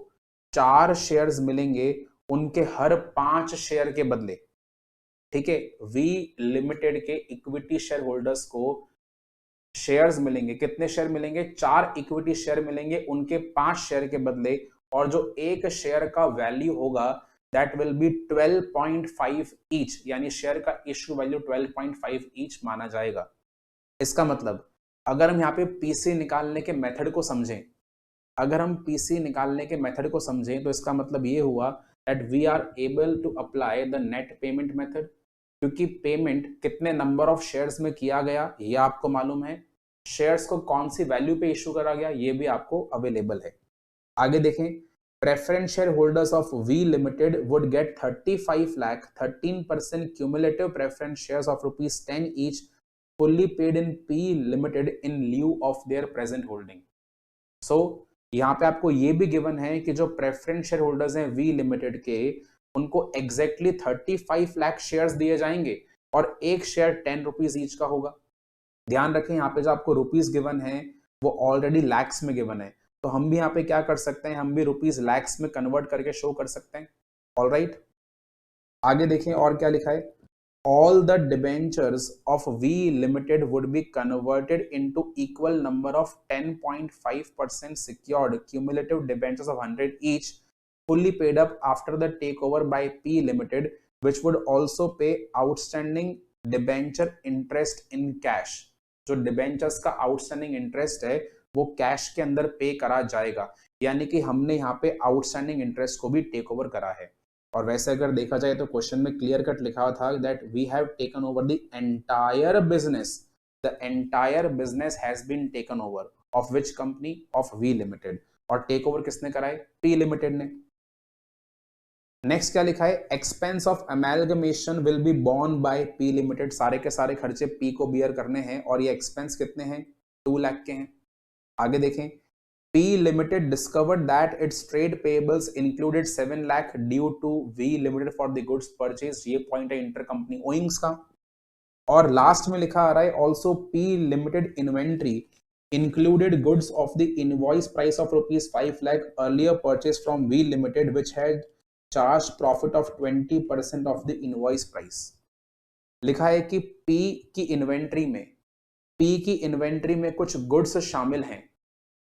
4 शेयर्स मिलेंगे उनके हर 5 शेयर के बदले। ठीक है, वी लिमिटेड के इक्विटी शेयर होल्डर्स को शेयर्स मिलेंगे, कितने शेयर मिलेंगे? 4 इक्विटी शेयर मिलेंगे उनके 5 शेयर के बदले, और जो एक शेयर का वैल्यू होगा दैट विल बी 12.5 ईच, यानी शेयर का इश्यू वैल्यू 12.5 ईच माना जाएगा। इसका मतलब अगर हम यहाँ पे पीसी निकालने के मेथड को समझें, अगर हम पीसी निकालने के मेथड को समझें तो इसका मतलब ये हुआ that we are able to apply the net payment method, क्योंकि पेमेंट कितने नंबर ऑफ शेयर्स में किया गया ये आपको मालूम है, शेयर्स को कौन सी वैल्यू पे इशू करा गया ये भी आपको अवेलेबल है। आगे देखें, preference share holders of V limited would get 35 lakh 13% cumulative preference shares of ₹10 each fully paid in P Limited in lieu of their present holding। So यहाँ पे आपको ये भी गिवन है कि जो प्रेफरेंस शेयर होल्डर्स हैं वी लिमिटेड के, उनको एग्जैक्टली 35 लाख शेयर्स दिए जाएंगे और एक शेयर 10 रुपीज ईच का होगा। ध्यान रखें यहाँ पे जो आपको रुपीज गिवन है वो ऑलरेडी लैक्स में गिवन है, तो हम भी यहाँ पे क्या कर सकते हैं, हम भी रुपीज लैक्स में कन्वर्ट करके शो कर सकते हैं। ऑलराइट, आगे देखें और क्या लिखा है, all the debentures of V Limited would be converted into equal number of 10.5% secured cumulative debentures of 100 each, fully paid up after the takeover by P Limited, which would also pay outstanding debenture interest in cash। जो debentures का outstanding interest है वो cash के अंदर पे करा जाएगा, यानी कि हमने यहाँ पे outstanding interest को भी टेक ओवर करा है। और वैसे अगर देखा जाए तो क्वेश्चन में क्लियर कट लिखा था that we have taken over the entire business, the entire business has been taken over of which company, of V limited, और टेक ओवर किसने कराए? पी लिमिटेड ने। नेक्स्ट क्या लिखा है, expense of amalgamation will be borne by P limited, सारे के सारे खर्चे पी को बियर करने हैं और ये एक्सपेंस कितने हैं? 2 लाख के हैं। आगे देखें, P Limited discovered that its trade payables included 7 lakh due to V Limited for the goods purchased। ये पॉइंट है इंटरकंपनी ओइंग्स का। और लास्ट में लिखा आ रहा है also P Limited inventory included goods of the invoice price of ₹5 lakh earlier purchased from V Limited which had charged profit of 20% of the invoice price। लिखा है कि P की इन्वेंट्री में कुछ गुड्स शामिल हैं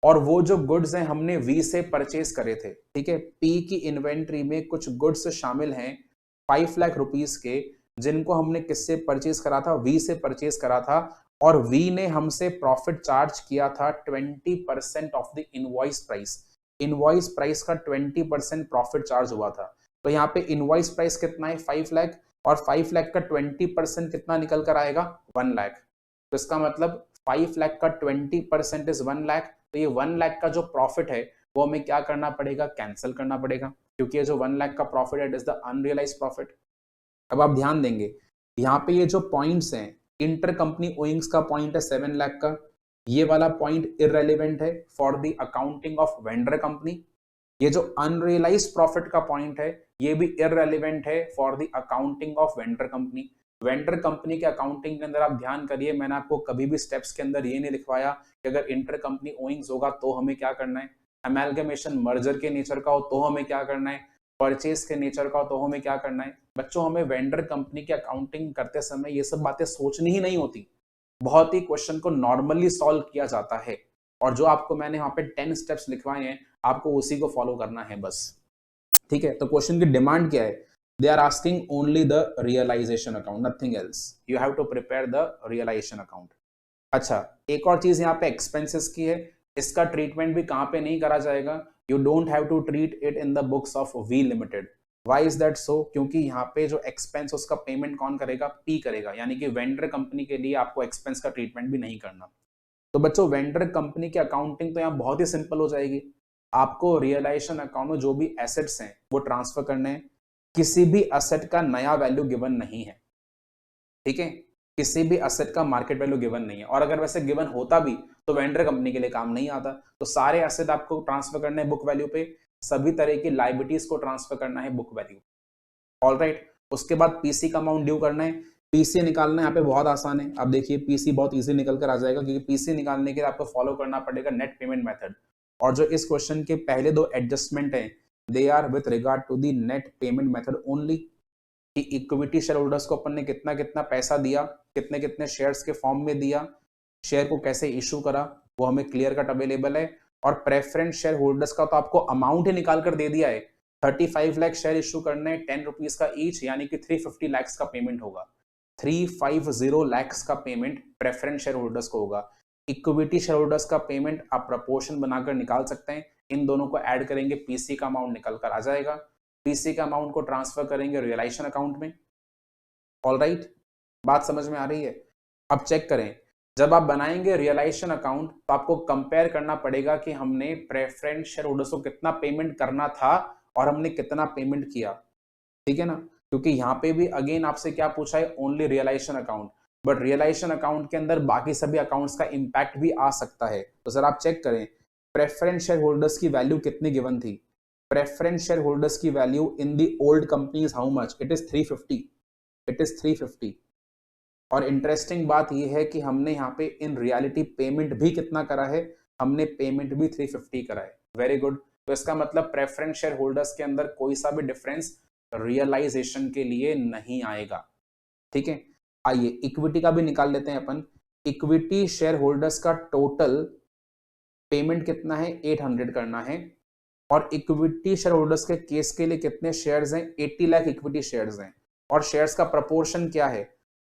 और वो जो गुड्स हैं हमने वी से परचेज करे थे। ठीक है, पी की इन्वेंट्री में कुछ गुड्स शामिल हैं 5 लाख रुपीस के, जिनको हमने किससे परचेज करा था? वी से परचेज करा था, और वी ने हमसे प्रॉफिट चार्ज किया था 20% of the invoice price. Invoice price का 20% प्रॉफिट चार्ज हुआ था। तो यहाँ पे इनवॉइस प्राइस कितना है? 5 लाख, और 5 लाख का 20% कितना निकल कर आएगा? 1 लाख। तो इसका मतलब 5 लाख का 20% इज 1 लाख। तो ये 1 लाख का जो प्रॉफिट है वो हमें क्या करना पड़ेगा? कैंसिल करना पड़ेगा, क्योंकि ये जो 1 लाख का प्रॉफिट है it is the unrealised profit. अब आप ध्यान देंगे यहाँ पे ये जो पॉइंट्स हैं, इंटर कंपनी ओइंग्स का पॉइंट है 7 लाख का, ये वाला पॉइंट इररेलेवेंट है for the accounting of vendor company. ये जो अनरियलाइज्ड प्रॉफिट का पॉइंट है ये भी इररेलेवेंट है for the accounting of vendor company. Vendor company के अकाउंटिंग के अंदर आप ध्यान करिए, मैंने आपको कभी भी स्टेप्स के अंदर ये नहीं लिखवाया कि अगर इंटर कंपनी ओइंग्स होगा तो हमें क्या करना है, अमेलगमेशन मर्जर के नेचर का हो तो हमें क्या करना है, परचेज के नेचर का हो तो हमें क्या करना है। बच्चों, हमें वेंडर कंपनी की अकाउंटिंग करते समय ये सब बातें सोचनी ही नहीं होती, बहुत ही क्वेश्चन को नॉर्मली सॉल्व किया जाता है, और जो आपको मैंने यहाँ पे 10 स्टेप्स लिखवाए हैं आपको उसी को फॉलो करना है बस। ठीक है, तो क्वेश्चन की डिमांड क्या है? They are asking only the realization account, nothing else. You have to prepare the realization account. अच्छा, एक और चीज यहाँ पे एक्सपेंसेस की है, इसका ट्रीटमेंट भी कहाँ पे नहीं करा जाएगा? You don't have to treat it in the books of V Limited. Why is that so? क्योंकि यहाँ पे जो एक्सपेंस उसका पेमेंट कौन करेगा? P करेगा, यानी कि वेंडर कंपनी के लिए आपको एक्सपेंस का ट्रीटमेंट भी नहीं करना। तो बच्चों, वेंडर कंपनी की अकाउंटिंग तो यहाँ बहुत ही सिंपल हो जाएगी। आपको रियलाइजेशन अकाउंट में जो भी एसेट्स हैं वो ट्रांसफर करने हैं, किसी भी असेट का नया वैल्यू गिवन नहीं है। ठीक है, किसी भी असेट का मार्केट वैल्यू गिवन नहीं है, और अगर वैसे गिवन होता भी तो वेंडर कंपनी के लिए काम नहीं आता। तो सारे एसेट आपको ट्रांसफर करने हैं बुक वैल्यू पे, सभी तरह की लायबिलिटीज को ट्रांसफर करना है बुक वैल्यू। ऑलराइट, उसके बाद पीसी का अमाउंट ड्यू करना है। पीसी निकालना यहाँ पे बहुत आसान है। अब देखिए पीसी बहुत इजी निकल कर आ जाएगा, क्योंकि पीसी निकालने के लिए आपको फॉलो करना पड़ेगा नेट पेमेंट मेथड। और जो इस क्वेश्चन के पहले दो एडजस्टमेंट हैं, they are with regard to the net payment method only, कि इक्विटी शेयर होल्डर्स को अपन ने कितना कितना पैसा दिया, कितने कितने शेयर्स के फॉर्म में दिया, शेयर को कैसे इशू करा, वो हमें क्लियर कट अवेलेबल है। और प्रेफरेंस शेयर होल्डर्स का तो आपको अमाउंट ही निकाल कर दे दिया है। 35 लाख शेयर इशू करने 10 रुपीज का ईच, यानी कि 350 लाख का पेमेंट होगा। 350 लाख का पेमेंट प्रेफरेंस शेयर होल्डर्स को होगा। इक्विटी शेयर होल्डर्स का पेमेंट आप प्रपोर्शन बनाकर निकाल सकते हैं। इन दोनों को ऐड करेंगे, पीसी का अमाउंट निकल कर आ जाएगा। पीसी का अमाउंट को ट्रांसफर करेंगे रियलाइजेशन अकाउंट में। ऑल राइट, बात समझ में आ रही है? अब चेक करें, जब आप बनाएंगे रियलाइजेशन अकाउंट तो आपको कंपेयर करना पड़ेगा कि हमने प्रेफरेंस शेयर होल्डर्स को कितना पेमेंट करना था और हमने कितना पेमेंट किया। ठीक है ना, क्योंकि यहाँ पे भी अगेन आपसे क्या पूछा है, only realization account, but realization account के अंदर बाकी सभी अकाउंट्स का इंपैक्ट भी आ सकता है। तो सर आप चेक करें, प्रेफरेंस शेयर होल्डर्स की वैल्यू कितनी गिवन थी? प्रेफरेंस शेयर होल्डर्स की value in the old companies how much? It is 350, it is 350। और इंटरेस्टिंग बात यह है कि हमने यहाँ पे इन रियलिटी पेमेंट भी कितना करा है, हमने पेमेंट भी 350 करा है। Very good. तो इसका मतलब प्रेफरेंस शेयर होल्डर्स के अंदर कोई सा भी डिफरेंस रियलाइजेशन के लिए नहीं आएगा। ठीक है, आइए इक्विटी का भी निकाल लेते हैं अपन। इक्विटी शेयर होल्डर्स का टोटल पेमेंट कितना है? 800 करना है। और इक्विटी शेयर होल्डर्स के केस के लिए कितने शेयर्स हैं? 80 लाख इक्विटी शेयर्स हैं। और शेयर्स का प्रपोर्शन क्या है?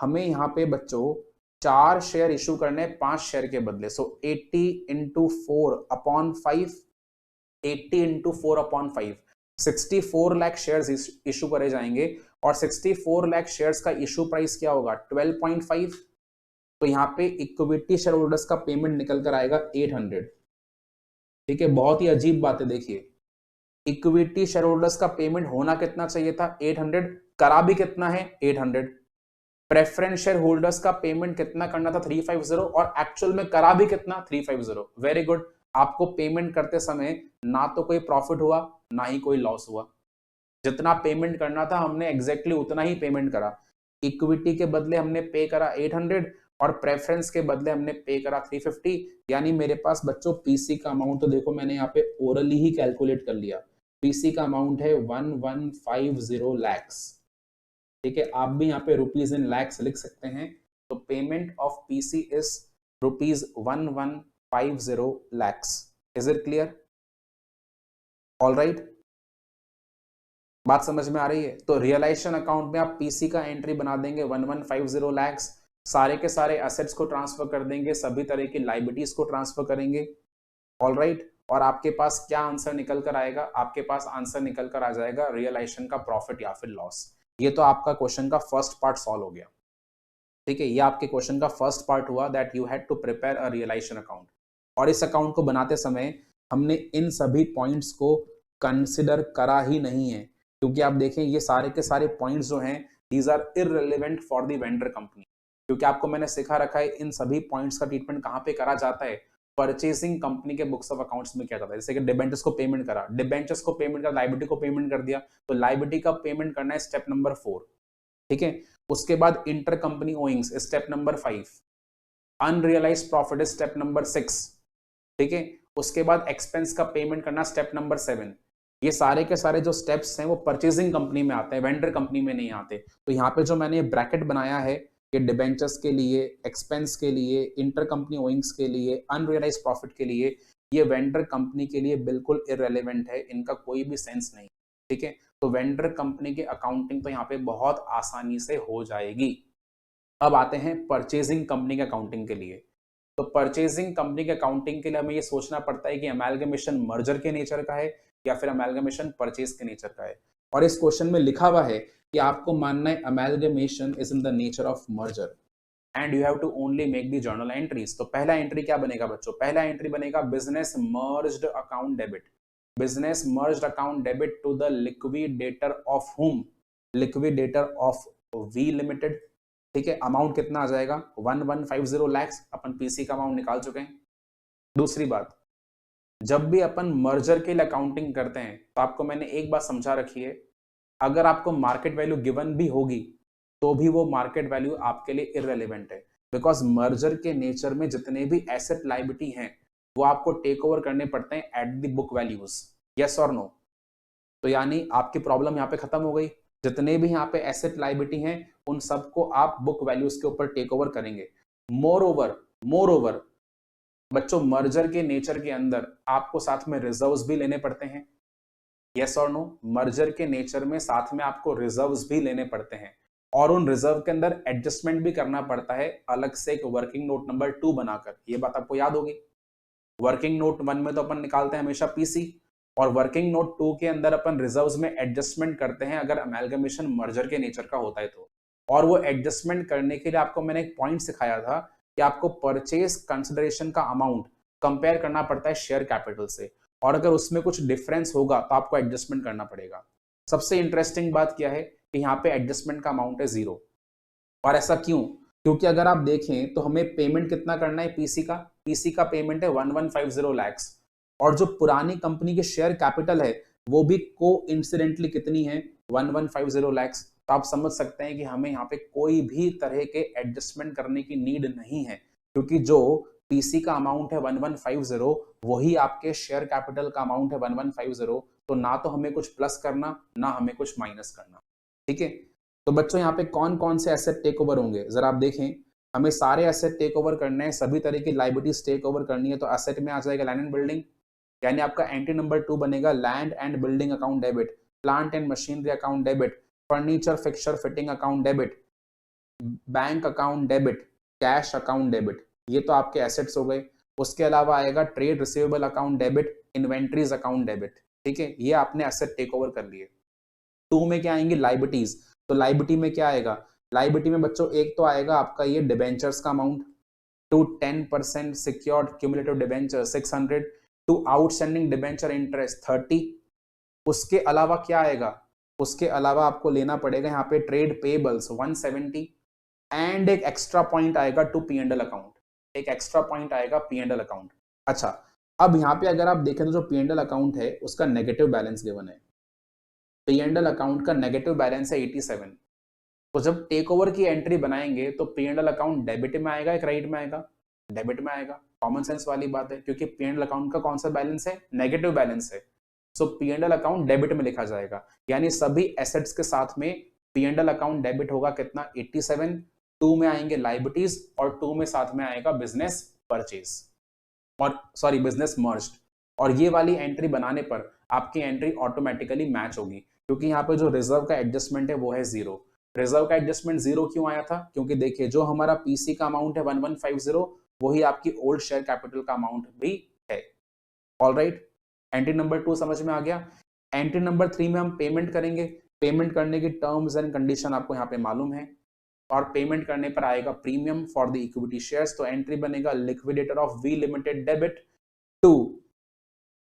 हमें यहाँ पे बच्चों 4 शेयर इशू करने 5 शेयर के बदले। सो 80 into 4 upon 5, 80 into 4 upon 5, 64 lakh shares issue करे जाएंगे। और 64 लाख शेयर्स का इशू प्राइस क्या होगा? 12.5। तो यहाँ पे इक्विटी शेयर होल्डर्स का पेमेंट निकल कर आएगा 800। ठीक है, बहुत ही अजीब बात है। देखिए इक्विटी शेयर होल्डर्स का पेमेंट होना कितना चाहिए था? 800, करा भी कितना है? 800। प्रेफरेंस शेयर होल्डर्स का पेमेंट कितना करना था? 350, और एक्चुअल में करा भी कितना? 350। Very good. आपको पेमेंट करते समय ना तो कोई प्रॉफिट हुआ ना ही कोई लॉस हुआ। जितना पेमेंट करना था हमने एग्जैक्टली उतना ही पेमेंट करा। इक्विटी के बदले हमने पे करा 800 और प्रेफरेंस के बदले हमने पे करा 350। यानी मेरे पास बच्चों पीसी का अमाउंट तो देखो मैंने यहाँ पे ओरली ही कैलकुलेट कर लिया। पीसी का अमाउंट है 1150 लैक्स। ठीक है, आप भी यहाँ पे रुपीज इन लैक्स लिख सकते हैं। तो payment of PC is rupees 1150 lakhs. Is it clear? All right, बात समझ में आ रही है? तो रियलाइजेशन अकाउंट में आप पीसी का एंट्री बना देंगे 1150 लैक्स, सारे के सारे एसेट्स को ट्रांसफर कर देंगे, सभी तरह की लाइबिलिटीज को ट्रांसफर करेंगे। ऑल राइट, और आपके पास क्या आंसर निकल कर आएगा? आपके पास आंसर निकल कर आ जाएगा रियलाइजेशन का प्रॉफिट या फिर लॉस। ये तो आपका क्वेश्चन का फर्स्ट पार्ट सॉल्व हो गया। ठीक है, ये आपके क्वेश्चन का फर्स्ट पार्ट हुआ, that you had to prepare a realization account. और इस अकाउंट को बनाते समय हमने इन सभी पॉइंट्स को कंसिडर करा ही नहीं है, क्योंकि आप देखें ये सारे के सारे पॉइंट्स जो हैं these are irrelevant for the vendor company. क्योंकि आपको मैंने सिखा रखा है इन सभी पॉइंट्स का ट्रीटमेंट कहाँ पे करा जाता है? परचेसिंग कंपनी के बुक्स ऑफ अकाउंट्स में क्या जाता है। जैसे कि डिबेंचर्स को पेमेंट करा, डिबेंचर्स को पेमेंट करा, लाइबिलिटी को पेमेंट कर दिया, तो लाइबिलिटी का पेमेंट करना है स्टेप नंबर 4। ठीक है, उसके बाद inter company owings step number 5, unrealised profit step number 6। ठीक है, उसके बाद एक्सपेंस का पेमेंट करना स्टेप नंबर 7। ये सारे के सारे जो स्टेप्स हैं वो परचेजिंग कंपनी में आते हैं, वेंडर कंपनी में नहीं आते। तो यहाँ पे जो मैंने ब्रैकेट बनाया है कि डिबेंचर्स के लिए, एक्सपेंस के लिए, इंटर कंपनी ओइंग्स के लिए, अनरियलाइज्ड प्रॉफिट के लिए, ये वेंडर कंपनी के लिए बिल्कुल इररेलेवेंट है, इनका कोई भी सेंस नहीं। ठीक है, तो वेंडर कंपनी की अकाउंटिंग तो यहाँ पे बहुत आसानी से हो जाएगी। अब आते हैं परचेजिंग कंपनी के अकाउंटिंग के लिए। तो परचेजिंग कंपनी के अकाउंटिंग के लिए हमें ये सोचना पड़ता है कि अमेलगमेशन मर्जर के नेचर का है या फिर अमेलगमेशन परचेज के नेचर का है। और इस क्वेश्चन में लिखा हुआ है कि आपको मानना है amalgamation is in the nature of merger and you have to only make the journal entries. तो पहला एंट्री क्या बनेगा बच्चों? पहला एंट्री बनेगा business merged account debit. Business merged account debit to the liquidator of whom? Liquidator of V limited. ठीक है, amount कितना आ जाएगा? 1150 लैक्स। अपन पीसी का अमाउंट निकाल चुके हैं। दूसरी बात, जब भी अपन मर्जर के लिए अकाउंटिंग करते हैं तो आपको मैंने एक बात समझा रखी है, अगर आपको मार्केट वैल्यू गिवन भी होगी तो भी वो मार्केट वैल्यू आपके लिए इररेलेवेंट है, बिकॉज मर्जर के नेचर में जितने भी एसेट लायबिलिटी हैं वो आपको टेक ओवर करने पड़ते हैं eight the book values. Yes और नो? तो यानी आपकी प्रॉब्लम यहाँ पे खत्म हो गई। जितने भी यहाँ पे एसेट लायबिलिटी हैं उन सबको आप बुक वैल्यूज के ऊपर टेक ओवर करेंगे। मोर ओवर बच्चों, मर्जर के नेचर के अंदर आपको साथ में रिजर्व्स भी लेने पड़ते हैं। यस और नो? मर्जर के नेचर में साथ में आपको रिजर्व्स भी लेने पड़ते हैं और उन रिजर्व के अंदर एडजस्टमेंट भी करना पड़ता है अलग से एक वर्किंग नोट नंबर 2 बनाकर। ये बात आपको याद होगी। वर्किंग नोट 1 में तो अपन निकालते हैं हमेशा पीसी, और वर्किंग नोट 2 के अंदर अपन रिजर्व्स में एडजस्टमेंट करते हैं अगर अमेलगमेशन मर्जर के नेचर का होता है तो। और वो एडजस्टमेंट करने के लिए आपको मैंने एक पॉइंट सिखाया था कि आपको परचेज कंसिडरेशन का अमाउंट कंपेयर करना पड़ता है शेयर कैपिटल से, और अगर उसमें कुछ डिफरेंस होगा तो आपको एडजस्टमेंट करना पड़ेगा। सबसे इंटरेस्टिंग बात क्या है कि यहाँ पे एडजस्टमेंट का अमाउंट है 0। और ऐसा क्यों? क्योंकि अगर आप देखें तो हमें पेमेंट कितना करना है पीसी का पेमेंट है 1150 lakhs, और जो पुरानी कंपनी के शेयर कैपिटल है वो भी को इंसिडेंटली कितनी है 1150 lakhs। तो आप समझ सकते हैं कि हमें यहाँ पे कोई भी तरह के एडजस्टमेंट करने की नीड नहीं है, क्योंकि जो पीसी का अमाउंट है 1150 वही आपके शेयर कैपिटल का अमाउंट है 1150। तो ना तो हमें कुछ प्लस करना ना हमें कुछ माइनस करना। ठीक है, तो बच्चों यहाँ पे कौन कौन से एसेट टेक ओवर होंगे जरा आप देखें। हमें सारे एसेट टेक ओवर करने हैं, सभी तरह की लायबिलिटीज टेक ओवर करनी है। तो एसेट में आ जाएगा लैंड एंड बिल्डिंग, यानी आपका एंट्री नंबर 2 बनेगा land and building account debit, plant and machinery account debit, furniture fixture fitting account debit, bank account debit, cash account debit. ये तो आपके एसेट्स हो गए। उसके अलावा आएगा trade receivable account debit, inventories account debit. ठीक है, ये आपने एसेट टेक ओवर कर लिए। 2 में क्या आएंगे लायबिलिटीज। तो लायबिलिटी में क्या आएगा? लायबिलिटी में बच्चों एक तो आएगा आपका ये डिबेंचर्स का amount, to 10% secured cumulative debenture 600, to outstanding debenture interest 30। उसके अलावा क्या आएगा? उसके अलावा आपको लेना पड़ेगा यहाँ पे ट्रेड पेबल्स 170, एंड एक एक्स्ट्रा पॉइंट आएगा टू P&L अकाउंट, एक एक्स्ट्रा पॉइंट आएगा P&L अकाउंट। अच्छा, अब यहाँ पे अगर आप देखें तो जो P&L अकाउंट है उसका नेगेटिव बैलेंस गिवन है। P&L अकाउंट का नेगेटिव बैलेंस है 87। तो जब टेक ओवर की एंट्री बनाएंगे तो P&L अकाउंट डेबिट में आएगा या क्रेडिट में आएगा? डेबिट में आएगा। कॉमन सेंस वाली बात है, क्योंकि P&L अकाउंट का कौन सा बैलेंस है? नेगेटिव बैलेंस है। सो P&L अकाउंट डेबिट में लिखा जाएगा, यानी सभी एसेट्स के साथ में P&L अकाउंट डेबिट होगा कितना? 87। 2 में आएंगे लायबिलिटीज और 2 में साथ में आएगा बिजनेस परचेज और सॉरी बिजनेस मर्ज्ड। और ये वाली एंट्री बनाने पर आपकी एंट्री ऑटोमेटिकली मैच होगी, क्योंकि यहाँ पे जो रिजर्व का एडजस्टमेंट है वो है 0। रिजर्व का एडजस्टमेंट 0 क्यों आया था? क्योंकि देखिए जो हमारा पीसी का अमाउंट है 1150 वही आपकी ओल्ड शेयर कैपिटल का अमाउंट भी है। ऑलराइट, एंट्री नंबर 2 समझ में आ गया। एंट्री नंबर 3 में हम पेमेंट करेंगे। पेमेंट करने की टर्म्स एंड कंडीशन आपको यहाँ पे मालूम है, और पेमेंट करने पर आएगा premium for the equity shares. तो एंट्री बनेगा liquidator of V limited debit to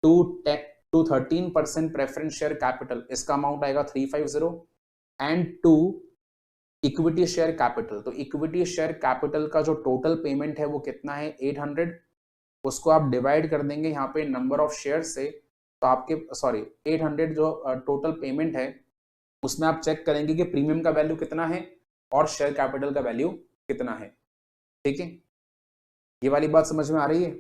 13% preference share capital, इसका अमाउंट आएगा 350, and to equity share capital. तो इक्विटी शेयर कैपिटल का जो टोटल पेमेंट है वो कितना है? 800। उसको आप डिवाइड कर देंगे यहाँ पे नंबर ऑफ शेयर से, तो आपके 800 जो टोटल पेमेंट है उसमें आप चेक करेंगे कि प्रीमियम का वैल्यू कितना है और शेयर कैपिटल का वैल्यू कितना है। ठीक है, ये वाली बात समझ में आ रही है?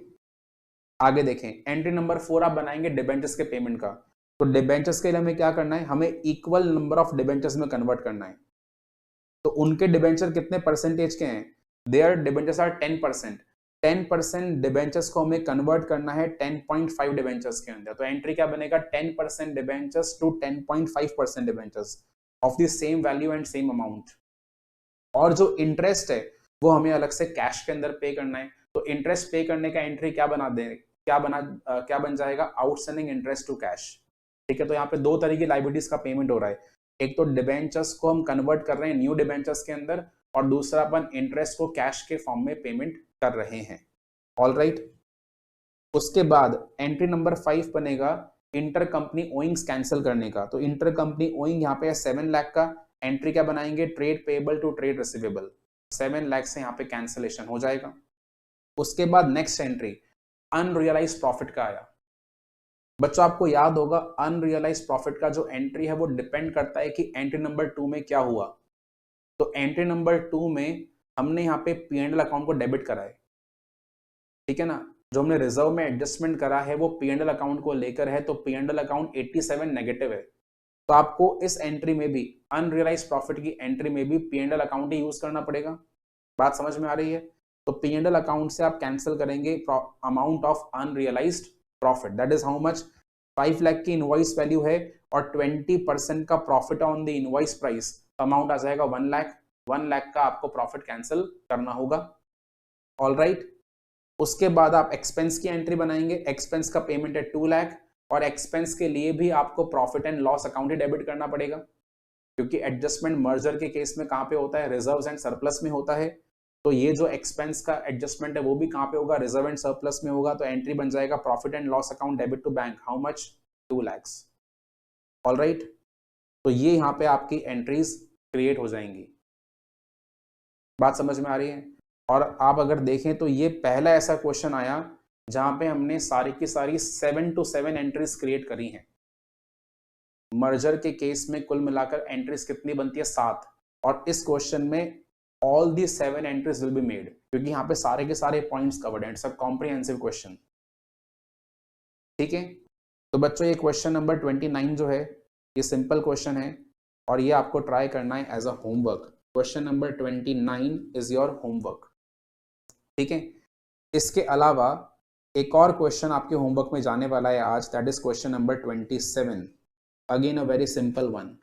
आगे देखें, एंट्री नंबर 4 आप बनाएंगे डिबेंचर्स के पेमेंट का। तो डिबेंचर्स के लिए हमें क्या करना है? हमें इक्वल नंबर ऑफ डिबेंचर्स में कन्वर्ट करना है। तो उनके डिबेंचर कितने परसेंटेज के हैं? There debentures are 10%। 10% डिबेंचर्स को हमें कन्वर्ट करना है 10.5 डिबेंचर्स के अंदर। तो एंट्री क्या बनेगा? 10% debentures to 10.5% debentures of the same value and same amount. और जो इंटरेस्ट है वो हमें अलग से कैश के अंदर पे करना है। तो इंटरेस्ट पे करने का एंट्री क्या बन जाएगा? Outstanding interest to cash. ठीक है, तो यहाँ पे 2 तरह की लायबिलिटीज का पेमेंट हो रहा है। एक तो डिबेंचर्स को हम कन्वर्ट कर रहे हैं न्यू डिबेंचर्स के अंदर, और दूसरा अपन इंटरेस्ट को कैश के फॉर्म में पेमेंट कर रहे हैं। ऑलराइट, उसके बाद एंट्री नंबर 5 बनेगा इंटर कंपनी ओइंग्स कैंसिल करने का। तो इंटर कंपनी ओइंग यहाँ पे है 7 लाख का। एंट्री क्या बनाएंगे? Trade payable to trade receivable, 7 lakh से यहाँ पे कैंसिलेशन हो जाएगा। उसके बाद नेक्स्ट एंट्री अनरियलाइज प्रॉफिट का आया। बच्चों आपको याद होगा अनरियलाइज प्रॉफिट का जो एंट्री है वो डिपेंड करता है कि एंट्री नंबर 2 में क्या हुआ। तो एंट्री नंबर 2 में हमने यहाँ पे P&L अकाउंट को डेबिट करा है, ठीक है ना। जो हमने रिजर्व में एडजस्टमेंट करा है वो P&L अकाउंट को लेकर है, तो P&L अकाउंट 87 नेगेटिव है। तो आपको इस एंट्री में भी, अनरियलाइज्ड प्रॉफिट की एंट्री में भी P&L अकाउंट ही यूज करना पड़ेगा। बात समझ में आ रही है? तो P&L अकाउंट से आप कैंसिल करेंगे amount of unrealised profit, that is how much, 5 lakh की इनवॉइस वैल्यू है और 20% का profit on the invoice price, amount आ जाएगा 1 लाख। 1 लाख का आपको प्रॉफिट कैंसिल करना होगा। All right. उसके बाद आप एक्सपेंस की एंट्री बनाएंगे। एक्सपेंस का पेमेंट है 2 लाख और एक्सपेंस के लिए भी आपको profit and loss account he debit करना पड़ेगा, क्योंकि एडजस्टमेंट मर्जर के केस में कहां पे होता है, रिजर्व्स एंड सरप्लस में होता है। तो ये जो एक्सपेंस का एडजस्टमेंट है वो भी कहां पे होगा, रिजर्व एंड सरप्लस में होगा। तो एंट्री बन जाएगा profit and loss account debit to bank, how much, 2 lakh. All right. तो ये यहाँ पे आपकी एंट्रीज क्रिएट हो जाएंगी। बात समझ में आ रही है? और आप अगर देखें तो ये पहला ऐसा क्वेश्चन आया जहां पे हमने सारी की सारी 7 to 7 एंट्रीज क्रिएट करी हैं। मर्जर के केस में कुल मिलाकर एंट्रीज कितनी बनती है, 7, और इस क्वेश्चन में all the 7 entries will be made, क्योंकि यहाँ पे सारे के सारे पॉइंट्स कवर्ड हैं। इट्स अ कॉम्प्रिहेंसिव क्वेश्चन, ठीक है। तो बच्चों ये क्वेश्चन नंबर 29 जो है ये सिंपल क्वेश्चन है और ये आपको ट्राई करना है as a homework. Question number 29 is your homework, ठीक है। इसके अलावा एक और क्वेश्चन आपके होमवर्क में जाने वाला है आज, that is question number 27, again a very simple one.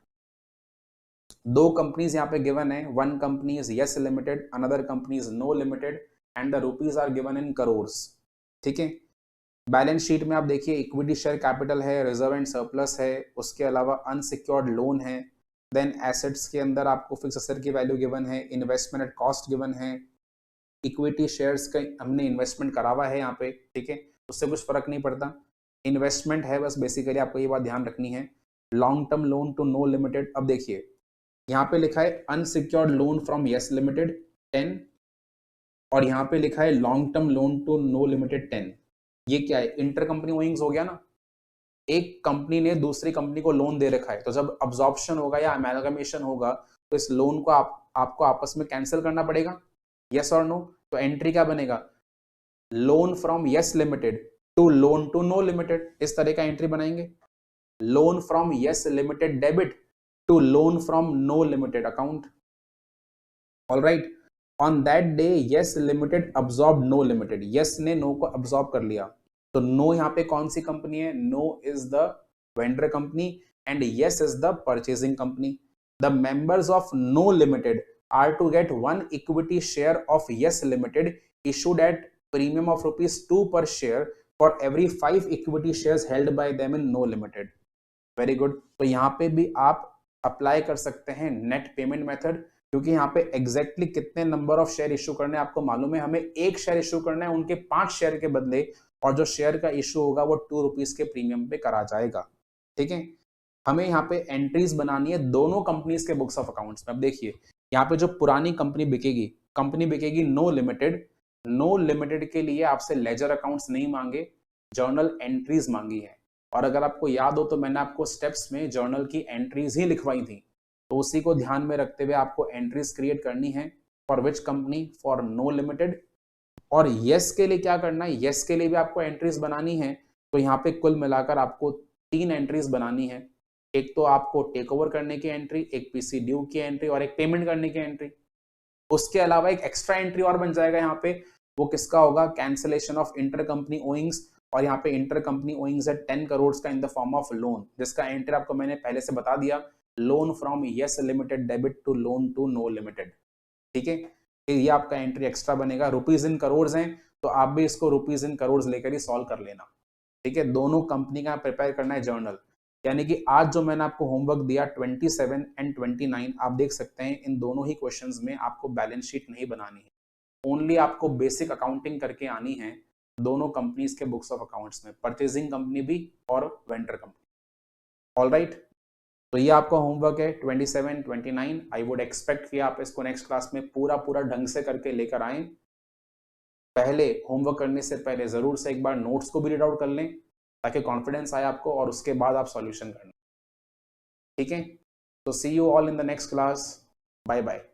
2 companies यहाँ पे गिवन है, one company is Yes limited, another company is No limited and the rupees are given in crores, ठीक है। बैलेंस शीट में आप देखिए इक्विटी शेयर कैपिटल है, reserve and surplus है, उसके अलावा अनसिक्योर्ड लोन है, देन एसेट्स के अंदर आपको फिक्स एसेट की वैल्यू गिवन है, इन्वेस्टमेंट एट कॉस्ट गिवन है, इक्विटी शेयर्स का हमने इन्वेस्टमेंट करा हुआ है यहाँ पे, ठीक है, उससे कुछ फर्क नहीं पड़ता, इन्वेस्टमेंट है बस, बेसिकली आपको ये बात ध्यान रखनी है। Long term loan to No limited, अब देखिए यहाँ पे लिखा है unsecured loan from Yes limited 10 और यहाँ पे लिखा है long term loan to No limited 10। ये क्या है, इंटर कंपनी ओइंग्स हो गया ना। एक कंपनी ने दूसरी कंपनी को लोन दे रखा है, तो जब अब्जॉर्प्शन होगा या अमेलगमेशन होगा तो इस लोन को आपको आपस में कैंसिल करना पड़ेगा, यस और नो। तो एंट्री क्या बनेगा, loan from Yes limited to loan to No limited, इस तरह का एंट्री बनाएंगे। Loan from Yes limited debit to loan from No limited account. All right. On that day Yes limited absorb No limited, Yes ने No को absorb कर लिया। तो No यहाँ पे कौन सी कंपनी है, No is the vendor company and Yes is the purchasing company. The members of No limited are to get 1 equity share of Yes limited issued at premium of ₹2 per share for every 5 equity shares held by them in no limited. Very good. तो यहाँ पे भी आप apply कर सकते हैं net payment method, क्योंकि यहाँ पे एग्जैक्टली कितने नंबर ऑफ शेयर इशू करने आपको मालूम है। हमें 1 शेयर इशू करना है उनके 5 शेयर के बदले, और जो शेयर का इशू होगा वो ₹2 के प्रीमियम पे करा जाएगा, ठीक है। हमें यहाँ पे एंट्रीज बनानी है दोनों कंपनीज के बुक्स ऑफ अकाउंट्स में। अब देखिए यहाँ पे जो पुरानी कंपनी बिकेगी नो लिमिटेड। नो लिमिटेड के लिए आपसे लेजर अकाउंट्स नहीं मांगे, जर्नल एंट्रीज मांगी है। और अगर आपको याद हो तो मैंने आपको स्टेप्स में जर्नल की एंट्रीज ही लिखवाई थी, तो उसी को ध्यान में रखते हुए आपको एंट्रीज क्रिएट करनी है। For which company, for No limited. और यस के लिए क्या करना है, यस के लिए भी आपको एंट्रीज बनानी है। तो यहाँ पे कुल मिलाकर आपको 3 एंट्रीज बनानी है। एक तो आपको टेक ओवर करने की एंट्री, एक पीसी ड्यू की एंट्री और एक पेमेंट करने की एंट्री। उसके अलावा एक एक्स्ट्रा एंट्री और बन जाएगा यहाँ पे, वो किसका होगा, कैंसिलेशन ऑफ इंटर कंपनी ओइंग्स। और यहाँ पे इंटर कंपनी ओइंग्स है 10 करोड़ का in the form of loan, जिसका एंट्री आपको मैंने पहले से बता दिया, loan from Yes limited debit to loan to No limited, ठीक है। ये आपका एंट्री एक्स्ट्रा बनेगा। रुपीज इन करोड़ हैं तो आप भी इसको रुपीज इन करोड़ लेकर ही सॉल्व कर लेना, ठीक है। दोनों कंपनी का प्रिपेयर करना है जर्नल। यानी कि आज जो मैंने आपको होमवर्क दिया 27 एंड 29, आप देख सकते हैं इन दोनों ही क्वेश्चंस में आपको बैलेंस शीट नहीं बनानी है, ओनली आपको बेसिक अकाउंटिंग करके आनी है दोनों कंपनीज के बुक्स ऑफ अकाउंट्स में, परचेजिंग कंपनी भी और वेंडर कंपनी। All right. तो ये आपका होमवर्क है 27, 29। आई वुड एक्सपेक्ट कि आप इसको नेक्स्ट क्लास में पूरा ढंग से करके लेकर आएं। पहले होमवर्क करने से पहले जरूर से एक बार नोट्स को भी रीड आउट कर लें, ताकि कॉन्फिडेंस आए आपको, और उसके बाद आप सॉल्यूशन करना, ठीक है। तो see you all in the next class, bye bye.